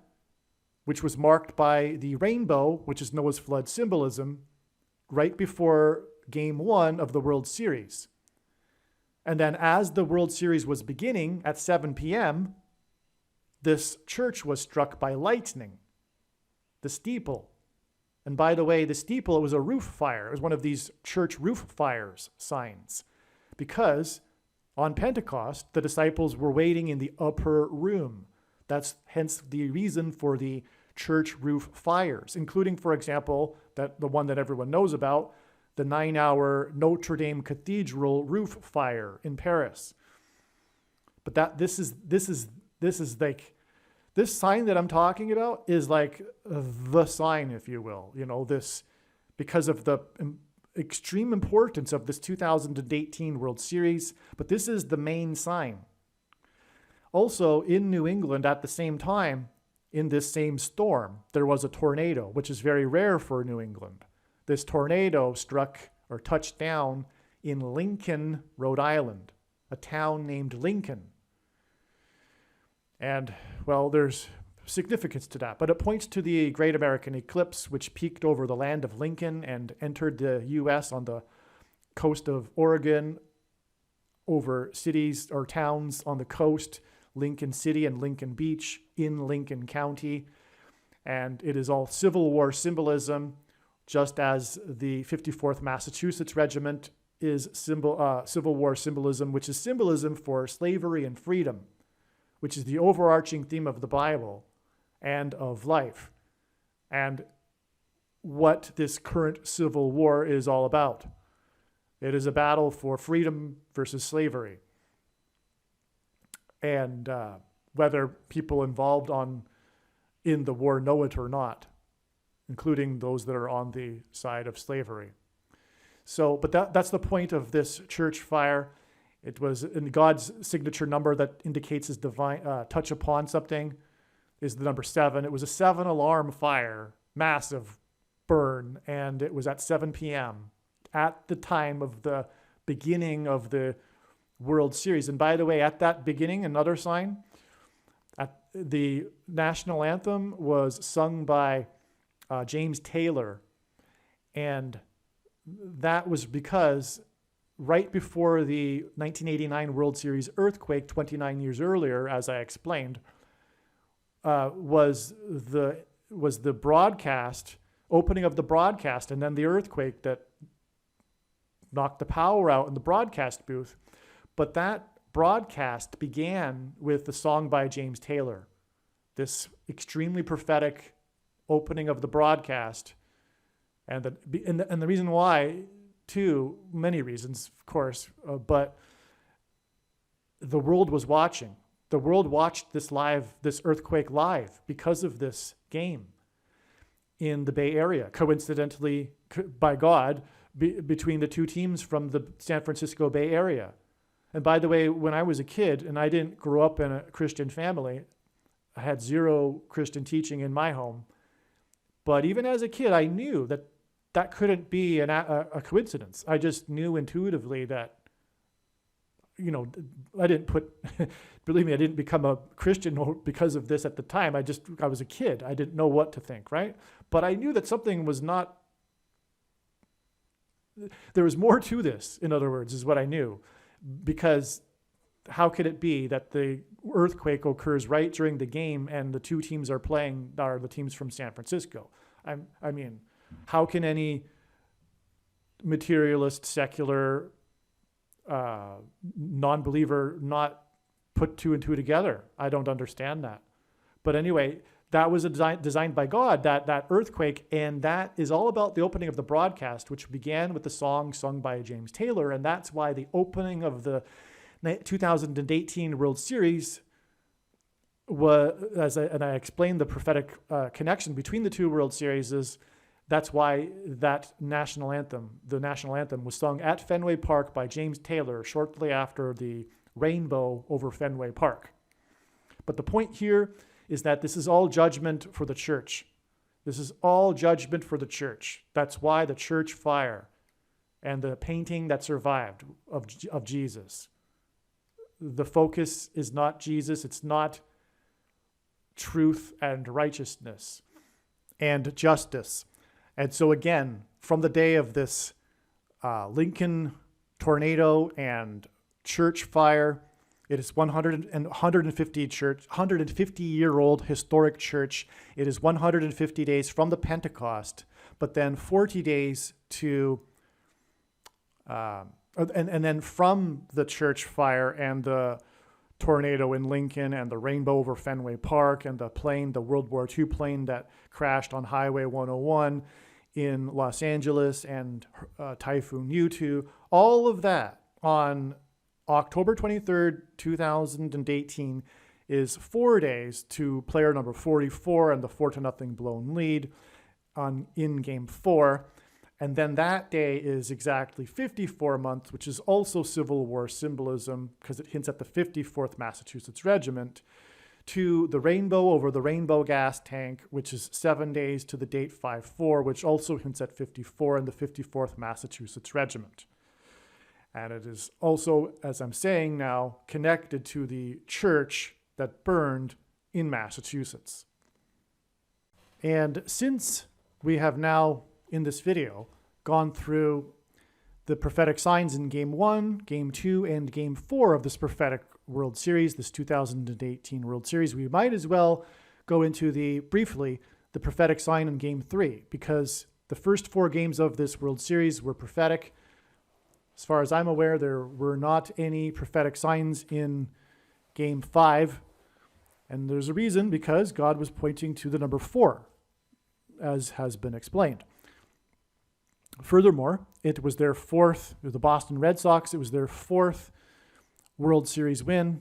which was marked by the rainbow, which is Noah's flood symbolism, right before game 1 of the World Series. And then as the World Series was beginning at 7 p.m., this church was struck by lightning, the steeple. And by the way, the steeple, it was a roof fire. It was one of these church roof fires signs, because on Pentecost, the disciples were waiting in the upper room. That's hence the reason for the church roof fires, including, for example, that the one that everyone knows about, the 9-hour Notre Dame Cathedral roof fire in Paris. But that this is like, this sign that I'm talking about is like the sign, if you will, this, because of the extreme importance of this 2018 World Series, but this is the main sign. Also, in New England at the same time, in this same storm, there was a tornado, which is very rare for New England. This tornado struck or touched down in Lincoln, Rhode Island, a town named Lincoln. And, well, there's significance to that, but it points to the Great American Eclipse, which peaked over the land of Lincoln and entered the U.S. on the coast of Oregon, over cities or towns on the coast, Lincoln City and Lincoln Beach in Lincoln County. And it is all Civil War symbolism, just as the 54th Massachusetts Regiment is Civil War symbolism, which is symbolism for slavery and freedom, which is the overarching theme of the Bible and of life, and what this current Civil War is all about. It is a battle for freedom versus slavery. And whether people involved in the war know it or not, including those that are on the side of slavery. So, but that's the point of this church fire. It was in God's signature number that indicates his divine touch upon something is the number 7. It was a 7-alarm fire, massive burn, and it was at 7 p.m. at the time of the beginning of the World Series. And by the way, at that beginning, another sign, the national anthem was sung by James Taylor. And that was because right before the 1989 World Series earthquake, 29 years earlier, as I explained, was the broadcast, opening of the broadcast, and then the earthquake that knocked the power out in the broadcast booth. But that broadcast began with the song by James Taylor, this extremely prophetic opening of the broadcast. And the reason why, too, many reasons, of course, but the world was watching. The world watched this earthquake live because of this game in the Bay Area, coincidentally, by God, between the two teams from the San Francisco Bay Area. And by the way, when I was a kid, and I didn't grow up in a Christian family, I had zero Christian teaching in my home. But even as a kid, I knew that couldn't be a coincidence. I just knew intuitively that, I didn't believe me, I didn't become a Christian because of this at the time. I was a kid. I didn't know what to think, right? But I knew that something was not, there was more to this, in other words, is what I knew. Because how could it be that the earthquake occurs right during the game, and the two teams are playing are the teams from San Francisco. I mean, how can any materialist, secular, non-believer not put two and two together? I don't understand that. But anyway, that was designed by God, that earthquake, and that is all about the opening of the broadcast, which began with the song sung by James Taylor, and that's why the opening of the 2018 World Series was, and I explained the prophetic connection between the two World Series, that's why that national anthem, the national anthem, was sung at Fenway Park by James Taylor shortly after the rainbow over Fenway Park. But the point here is that this is all judgment for the church. This is all judgment for the church. That's why the church fire and the painting that survived of Jesus. The focus is not Jesus. It's not truth and righteousness and justice. And so again, from the day of this Lincoln tornado and church fire, it is 150-year-old historic church. It is 150 days from the Pentecost, but then 40 days to, and then from the church fire and the tornado in Lincoln and the rainbow over Fenway Park and the plane, the World War II plane that crashed on Highway 101 in Los Angeles and Typhoon Yutu, all of that on October 23rd, 2018 is 4 days to player number 44 and the 4-0 blown lead in Game 4. And then that day is exactly 54 months, which is also Civil War symbolism because it hints at the 54th Massachusetts Regiment, to the rainbow over the rainbow gas tank, which is 7 days to the date 5-4, which also hints at 54 and the 54th Massachusetts Regiment. And it is also, as I'm saying now, connected to the church that burned in Massachusetts. And since we have now, in this video, gone through the prophetic signs in Game 1, Game 2, and Game 4 of this prophetic World Series, this 2018 World Series, we might as well go into briefly, the prophetic sign in Game 3, because the first 4 games of this World Series were prophetic. As far as I'm aware, there were not any prophetic signs in Game 5. And there's a reason, because God was pointing to the number 4, as has been explained. Furthermore, it was their fourth, the Boston Red Sox, it was their 4th World Series win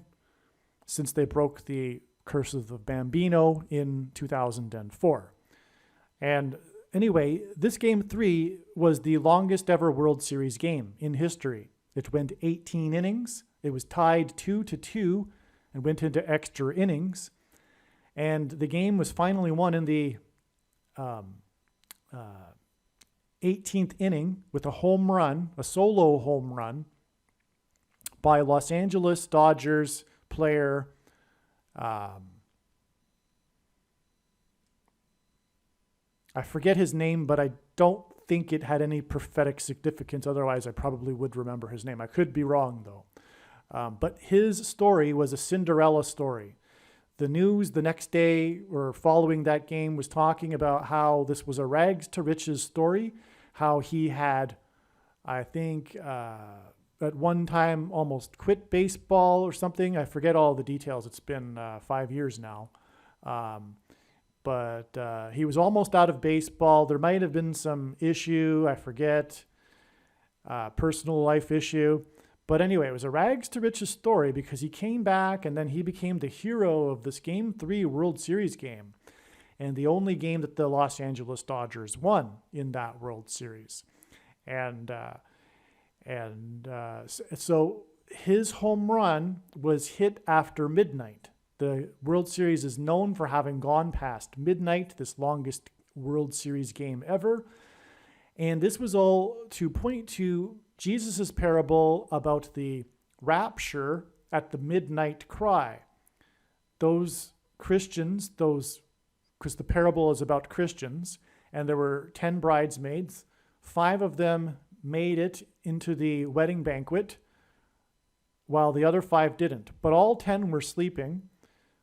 since they broke the curse of the Bambino in 2004. And anyway, this Game 3 was the longest ever World Series game in history. It went 18 innings. It was tied 2-2 and went into extra innings. And the game was finally won in the 18th inning with a home run, a solo home run, by Los Angeles Dodgers player I forget his name, but I don't think it had any prophetic significance. Otherwise, I probably would remember his name. I could be wrong, though. But his story was a Cinderella story. The news the next day or following that game was talking about how this was a rags to riches story, how he had, I think, at one time almost quit baseball or something. I forget all the details. It's been 5 years now. But he was almost out of baseball. There might have been some issue, I forget, personal life issue. But anyway, it was a rags to riches story because he came back and then he became the hero of this Game 3 World Series game, and the only game that the Los Angeles Dodgers won in that World Series. So his home run was hit after midnight. The World Series is known for having gone past midnight, this longest World Series game ever. And this was all to point to Jesus' parable about the rapture at the midnight cry. Those Christians, because the parable is about Christians, and there were 10 bridesmaids. 5 of them made it into the wedding banquet while the other 5 didn't. But all 10 were sleeping.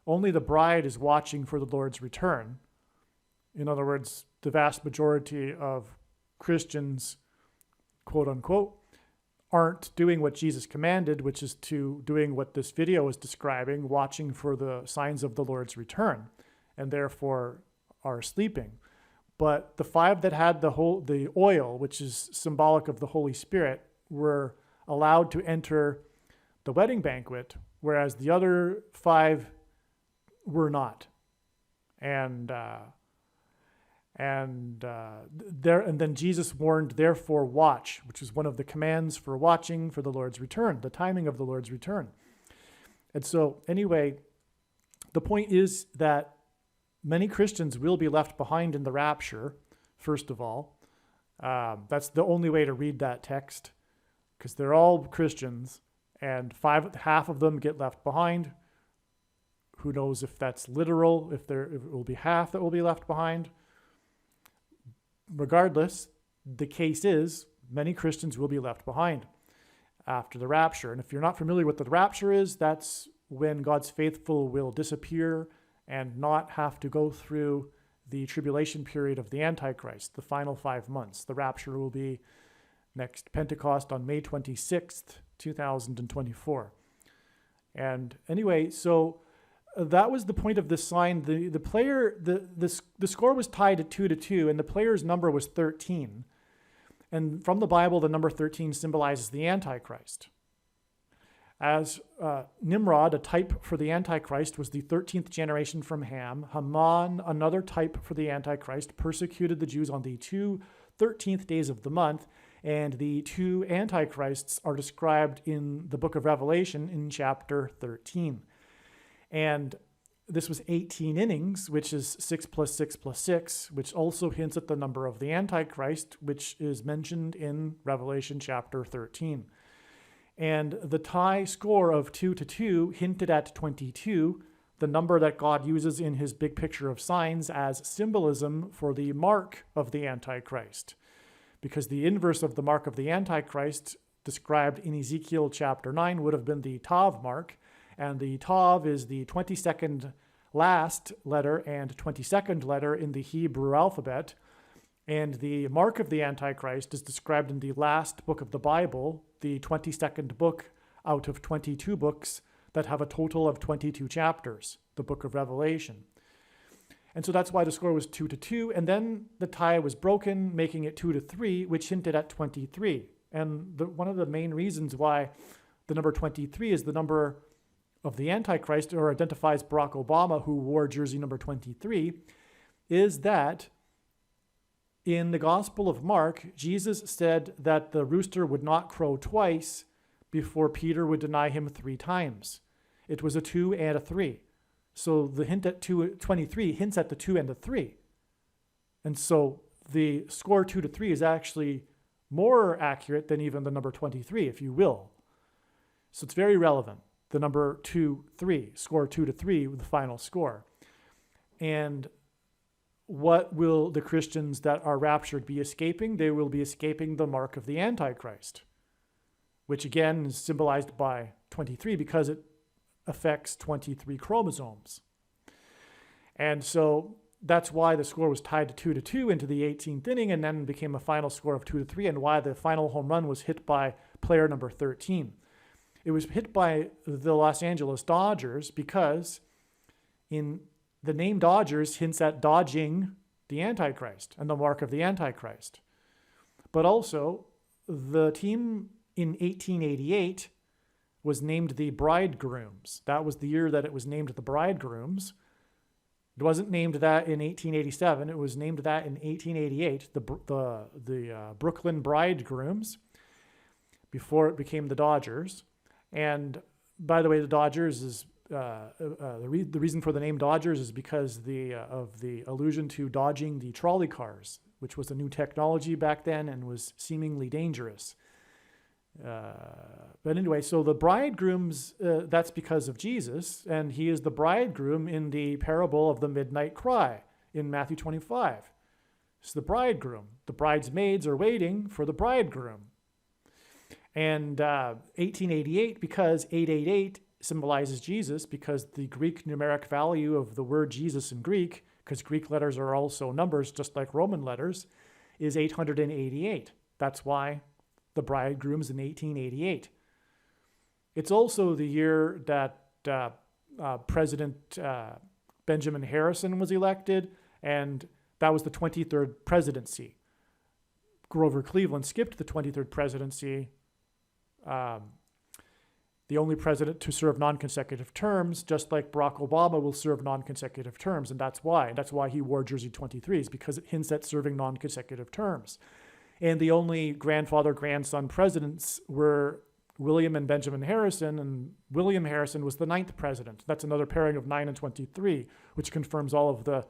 Only the bride is watching for the Lord's return. In other words, the vast majority of Christians, quote unquote, aren't doing what Jesus commanded, which is to doing what this video is describing, watching for the signs of the Lord's return, and therefore are sleeping. But the 5 that had the oil, which is symbolic of the Holy Spirit, were allowed to enter the wedding banquet, whereas the other 5 were not. And then Jesus warned, therefore watch, which is one of the commands for watching for the Lord's return, the timing of the Lord's return. And so anyway, the point is that many Christians will be left behind in the rapture, first of all. That's the only way to read that text, because they're all Christians, and half of them get left behind. Who knows if that's literal, if it will be half that will be left behind. Regardless, the case is many Christians will be left behind after the rapture. And if you're not familiar with what the rapture is, that's when God's faithful will disappear and not have to go through the tribulation period of the Antichrist, the final 5 months. The rapture will be next Pentecost on May 26th, 2024. And anyway, so that was the point of this sign. The score was tied at 2-2, and the player's number was 13. And from the Bible, the number 13 symbolizes the Antichrist. As Nimrod, a type for the Antichrist, was the 13th generation from Ham, Haman, another type for the Antichrist, persecuted the Jews on the 13th days of the month, and the 2 Antichrists are described in the book of Revelation in chapter 13. And this was 18 innings, which is 6 + 6 + 6, which also hints at the number of the Antichrist, which is mentioned in Revelation chapter 13. And the tie score of 2-2 hinted at 22, the number that God uses in his big picture of signs as symbolism for the mark of the Antichrist. Because the inverse of the mark of the Antichrist, described in Ezekiel chapter 9, would have been the Tav mark. And the Tav is the 22nd last letter and 22nd letter in the Hebrew alphabet. And the mark of the Antichrist is described in the last book of the Bible, the 22nd book out of 22 books that have a total of 22 chapters, the book of Revelation. And so that's why the score was 2-2. And then the tie was broken, making it 2-3, which hinted at 23. And one of the main reasons why the number 23 is the number of the Antichrist, or identifies Barack Obama, who wore jersey number 23, is that in the Gospel of Mark, Jesus said that the rooster would not crow twice before Peter would deny him 3 times. It was a 2 and a 3. So the hint at 23 hints at the 2 and the 3. And so the score 2-3 is actually more accurate than even the number 23, if you will. So it's very relevant. The number 2-3, score 2-3 with the final score. And what will the Christians that are raptured be escaping? They will be escaping the mark of the Antichrist, which again is symbolized by 23 because it affects 23 chromosomes. And so that's why the score was tied to 2-2 into the 18th inning and then became a final score of 2-3, and why the final home run was hit by player number 13. It was hit by the Los Angeles Dodgers because in the name Dodgers hints at dodging the Antichrist and the mark of the Antichrist. But also, the team in 1888 was named the Bridegrooms. That was the year that it was named the Bridegrooms. It wasn't named that in 1887. It was named that in 1888, the Brooklyn Bridegrooms, before it became the Dodgers. And by the way, the Dodgers is the reason for the name Dodgers is because of the allusion to dodging the trolley cars, which was a new technology back then and was seemingly dangerous. But anyway, so the bridegrooms, that's because of Jesus, and he is the bridegroom in the parable of the midnight cry in Matthew 25. It's the bridegroom. The bridesmaids are waiting for the bridegroom. And 1888, because 888 symbolizes Jesus, because the Greek numeric value of the word Jesus in Greek, because Greek letters are also numbers just like Roman letters, is 888. That's why the bridegroom's in 1888. It's also the year that President Benjamin Harrison was elected, and that was the 23rd presidency. Grover Cleveland skipped the 23rd presidency, the only president to serve non-consecutive terms, just like Barack Obama will serve non-consecutive terms, and that's why. That's why he wore jersey 23s, because it hints at serving non-consecutive terms. And the only grandfather-grandson presidents were William and Benjamin Harrison, and William Harrison was the 9th president. That's another pairing of 9 and 23, which confirms all of the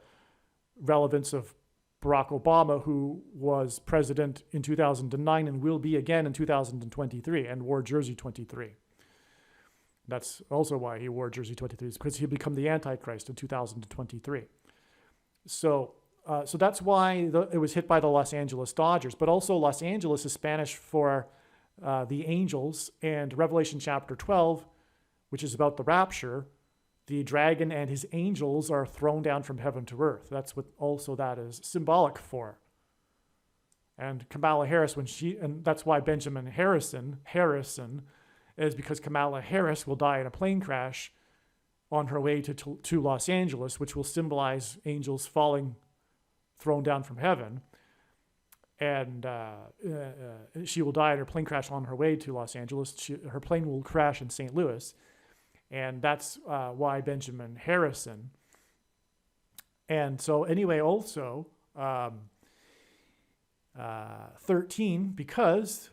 relevance of Barack Obama, who was president in 2009 and will be again in 2023 and wore jersey 23. That's also why he wore jersey 23, because he'll become the Antichrist in 2023. So that's why it was hit by the Los Angeles Dodgers. But also Los Angeles is Spanish for the angels, and Revelation chapter 12, which is about the rapture, the dragon and his angels are thrown down from heaven to earth. That's what also that is symbolic for. And Kamala Harris, and that's why Benjamin Harrison, is because Kamala Harris will die in a plane crash on her way to Los Angeles, which will symbolize angels falling, thrown down from heaven. And she will die in her plane crash on her way to Los Angeles. Her plane will crash in St. Louis. And that's why Benjamin Harrison. And so anyway, also 13, because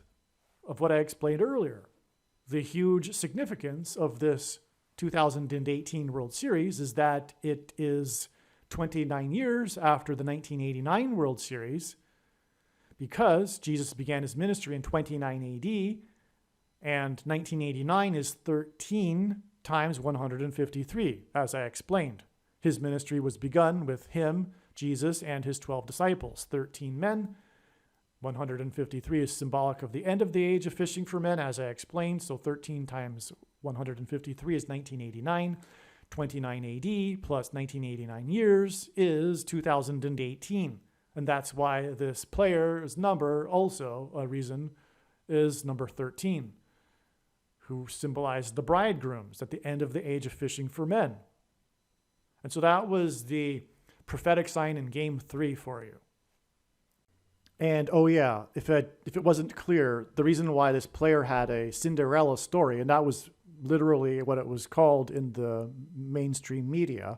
of what I explained earlier, the huge significance of this 2018 World Series is that it is 29 years after the 1989 World Series, because Jesus began his ministry in 29 AD, and 1989 is 13 times 153, as I explained. His ministry was begun with him, Jesus, and his 12 disciples, 13 men. 153 is symbolic of the end of the age of fishing for men, as I explained. So 13 times 153 is 1989. 29 AD plus 1989 years is 2018. And that's why this player's number, also a reason, is number 13, who symbolized the bridegrooms at the end of the age of fishing for men. And so that was the prophetic sign in Game 3 for you. And oh yeah, if it wasn't clear, the reason why this player had a Cinderella story, and that was literally what it was called in the mainstream media,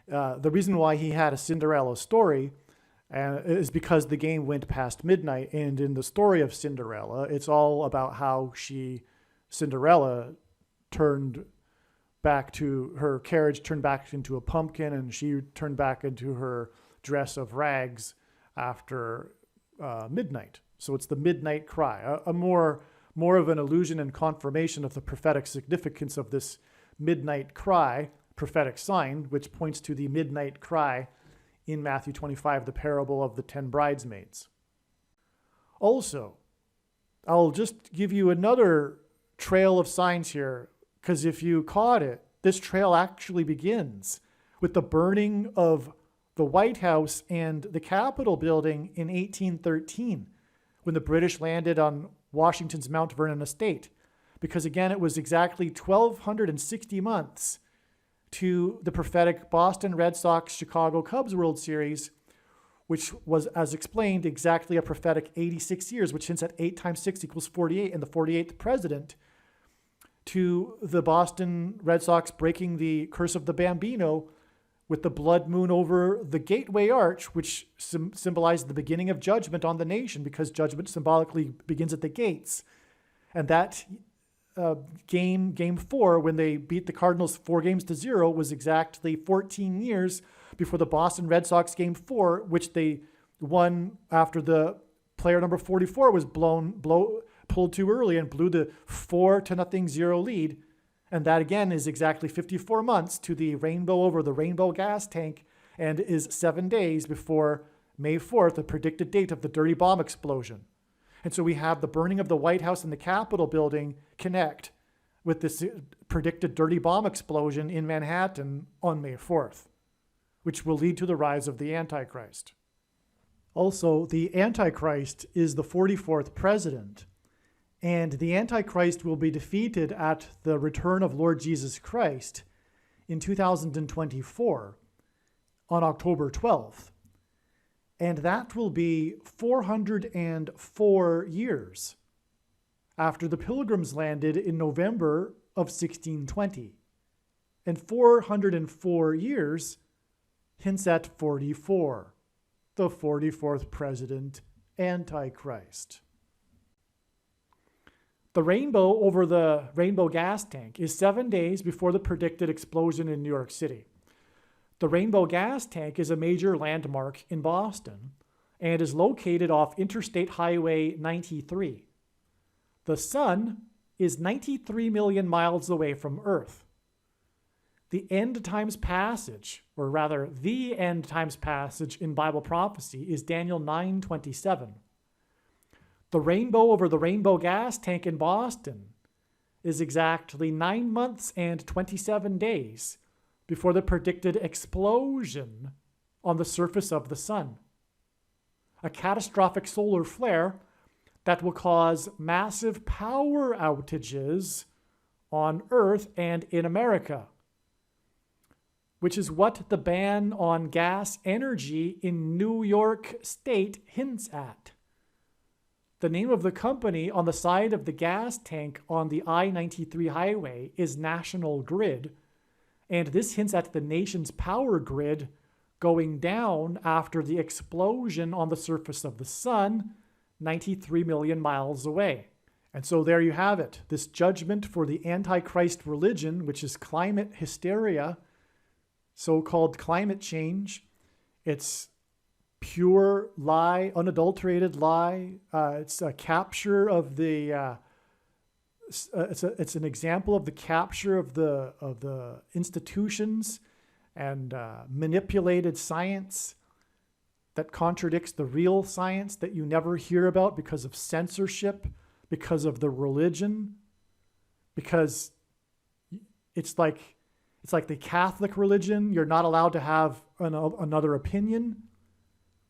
the reason why he had a Cinderella story is because the game went past midnight. And in the story of Cinderella, it's all about how Cinderella turned back to her carriage, turned back into a pumpkin, and she turned back into her dress of rags after midnight. So it's the midnight cry, a more of an allusion and confirmation of the prophetic significance of this midnight cry, prophetic sign, which points to the midnight cry in Matthew 25, the parable of the 10 bridesmaids. Also, I'll just give you another trail of signs here, because if you caught it, this trail actually begins with the burning of the White House and the Capitol building in 1813, when the British landed on Washington's Mount Vernon estate. Because again, it was exactly 1,260 months to the prophetic Boston Red Sox Chicago Cubs World Series, which was, as explained, exactly a prophetic 86 years, which hints at 8 times 6 equals 48, and the 48th president, to the Boston Red Sox breaking the curse of the Bambino with the blood moon over the Gateway Arch, which symbolized the beginning of judgment on the nation, because judgment symbolically begins at the gates. And that game 4, when they beat the Cardinals 4-0, was exactly 14 years before the Boston Red Sox Game 4, which they won after the player number 44 was pulled too early and blew the 4-0 lead. And that again is exactly 54 months to the rainbow over the rainbow gas tank, and is 7 days before May 4th, the predicted date of the dirty bomb explosion. And so we have the burning of the White House and the Capitol building connect with this predicted dirty bomb explosion in Manhattan on May 4th, which will lead to the rise of the Antichrist. Also, the Antichrist is the 44th president, and the Antichrist will be defeated at the return of Lord Jesus Christ in 2024 on October 12th. And that will be 404 years after the Pilgrims landed in November of 1620. And 404 years hints at 44, the 44th president, Antichrist. The rainbow over the rainbow gas tank is 7 days before the predicted explosion in New York City. The rainbow gas tank is a major landmark in Boston and is located off Interstate Highway 93. The sun is 93 million miles away from Earth. The end times passage, or rather the end times passage in Bible prophecy, is Daniel 9:27. The rainbow over the rainbow gas tank in Boston is exactly 9 months and 27 days before the predicted explosion on the surface of the sun. A catastrophic solar flare that will cause massive power outages on Earth and in America, which is what the ban on gas energy in New York State hints at. The name of the company on the side of the gas tank on the I-93 highway is National Grid, and this hints at the nation's power grid going down after the explosion on the surface of the sun, 93 million miles away. And so there you have it, this judgment for the Antichrist religion, which is climate hysteria, so-called climate change. It's pure lie, unadulterated lie. It's a capture of the it's an example of the capture of the institutions and manipulated science that contradicts the real science that you never hear about because of censorship, because of the religion, because it's like the Catholic religion. You're not allowed to have another opinion.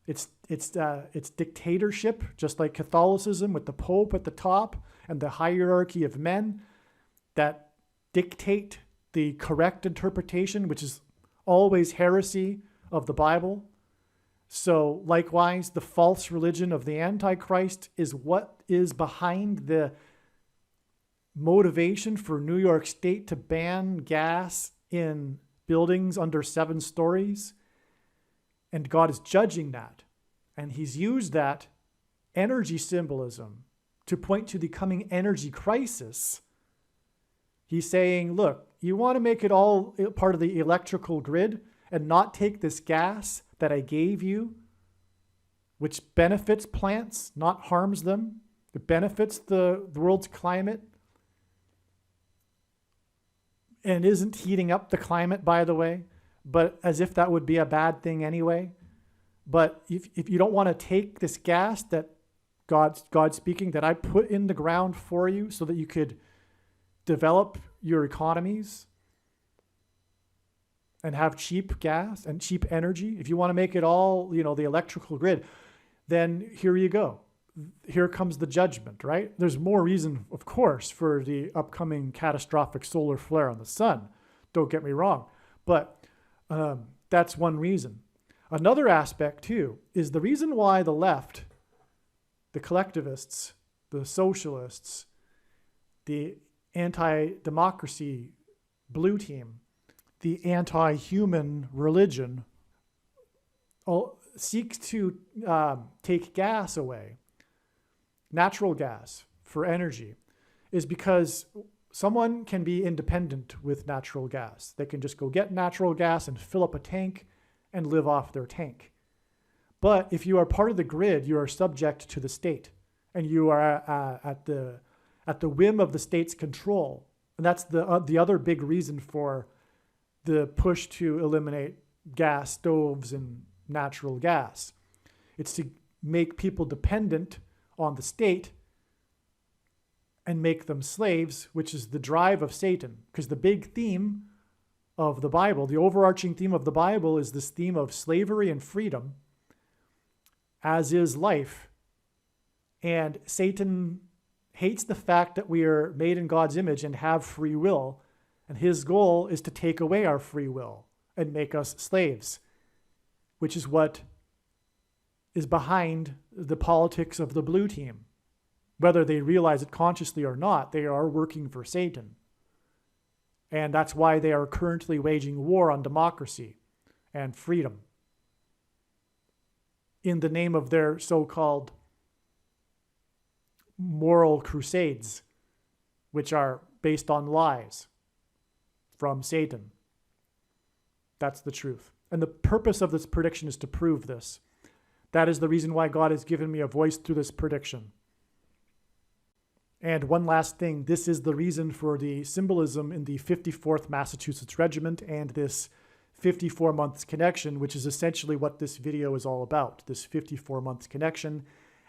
It's dictatorship, just like Catholicism with the Pope at the top and the hierarchy of men that dictate the correct interpretation, which is always heresy of the Bible. So likewise, the false religion of the Antichrist is what is behind the motivation for New York State to ban gas in buildings under 7 stories. And God is judging that. And he's used that energy symbolism to point to the coming energy crisis. He's saying, look, you want to make it all part of the electrical grid and not take this gas that I gave you, which benefits plants, not harms them. It benefits the world's climate and isn't heating up the climate, by the way, but as if that would be a bad thing anyway. But if you don't want to take this gas that God speaking, that I put in the ground for you so that you could develop your economies and have cheap gas and cheap energy, if you want to make it all, the electrical grid, then here you go. Here comes the judgment, right? There's more reason, of course, for the upcoming catastrophic solar flare on the sun. Don't get me wrong. But that's one reason. Another aspect, too, is the reason why the left, the collectivists, the socialists, the anti-democracy blue team, the anti-human religion seeks to take gas away, natural gas for energy, is because someone can be independent with natural gas. They can just go get natural gas and fill up a tank and live off their tank. But if you are part of the grid, you are subject to the state, and you are at the whim of the state's control. And that's the other big reason for the push to eliminate gas stoves and natural gas. It's to make people dependent on the state and make them slaves, which is the drive of Satan. Because the big theme of the Bible, the overarching theme of the Bible, is this theme of slavery and freedom, as is life. And Satan hates the fact that we are made in God's image and have free will. And his goal is to take away our free will and make us slaves, which is what is behind the politics of the blue team. Whether they realize it consciously or not, they are working for Satan. And that's why they are currently waging war on democracy and freedom in the name of their so-called moral crusades, which are based on lies from Satan. That's the truth. And the purpose of this prediction is to prove this. That is the reason why God has given me a voice through this prediction. And one last thing, this is the reason for the symbolism in the 54th Massachusetts Regiment and this 54 months connection, which is essentially what this video is all about, this 54 months connection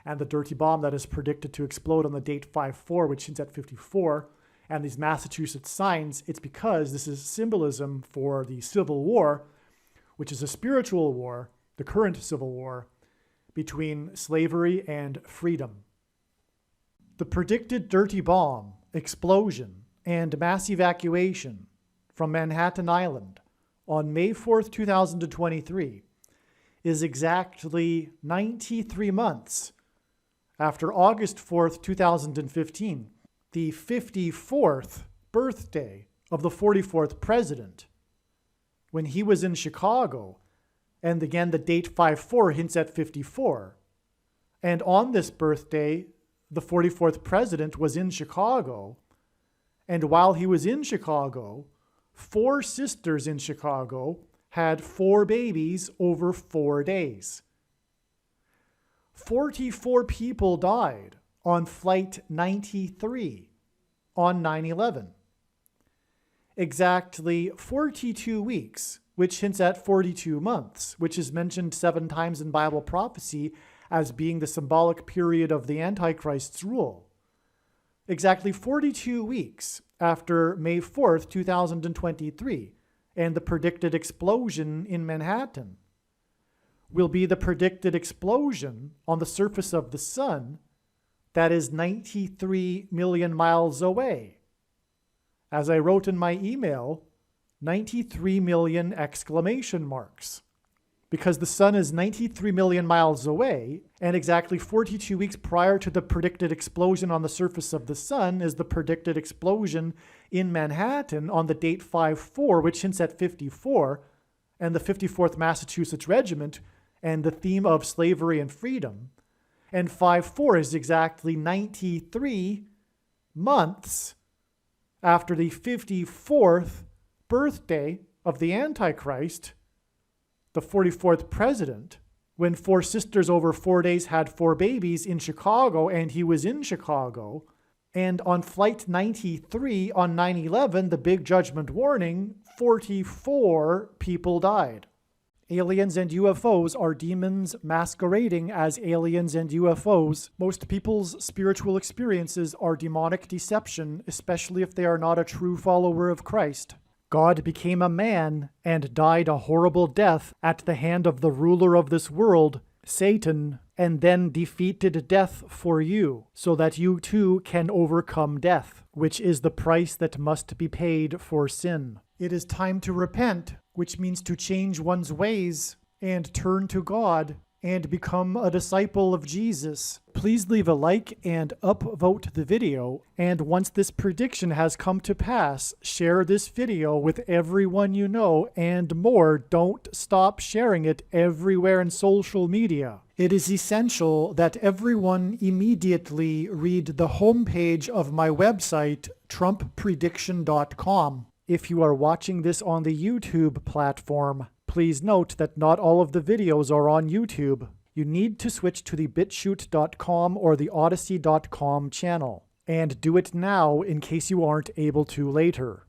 and the dirty bomb that is predicted to explode on the date 5/4, which hints at 54, and these Massachusetts signs. It's because this is symbolism for the Civil War, which is a spiritual war, the current Civil War, between slavery and freedom. The predicted dirty bomb, explosion, and mass evacuation from Manhattan Island on May 4th, 2023 is exactly 93 months after August 4th, 2015, the 54th birthday of the 44th president, when he was in Chicago. And again, the date 5/4 hints at 54. And on this birthday, the 44th president was in Chicago. And while he was in Chicago, 4 sisters in Chicago had 4 babies over 4 days. 44 people died on Flight 93 on 9/11. Exactly 42 weeks, which hints at 42 months, which is mentioned 7 times in Bible prophecy as being the symbolic period of the Antichrist's rule. Exactly 42 weeks after May 4th, 2023, and the predicted explosion in Manhattan will be the predicted explosion on the surface of the sun that is 93 million miles away. As I wrote in my email, 93 million exclamation marks. Because the sun is 93 million miles away, and exactly 42 weeks prior to the predicted explosion on the surface of the sun is the predicted explosion in Manhattan on the date 5/4, which hints at 54, and the 54th Massachusetts Regiment, and the theme of slavery and freedom. And 5/4 is exactly 93 months after the 54th birthday of the Antichrist, the 44th president, when 4 sisters over 4 days had 4 babies in Chicago, and he was in Chicago. And on Flight 93 on 9/11, the big judgment warning, 44 people died. Aliens and UFOs are demons masquerading as aliens and UFOs. Most people's spiritual experiences are demonic deception, especially if they are not a true follower of Christ. God became a man and died a horrible death at the hand of the ruler of this world, Satan, and then defeated death for you, so that you too can overcome death, which is the price that must be paid for sin. It is time to repent, which means to change one's ways and turn to God and become a disciple of Jesus. Please leave a like and upvote the video. And once this prediction has come to pass, share this video with everyone you know, and more. Don't stop sharing it everywhere in social media. It is essential that everyone immediately read the homepage of my website, TrumpPrediction.com. If you are watching this on the YouTube platform, please note that not all of the videos are on YouTube. You need to switch to the BitChute.com or the Odyssey.com channel. And do it now in case you aren't able to later.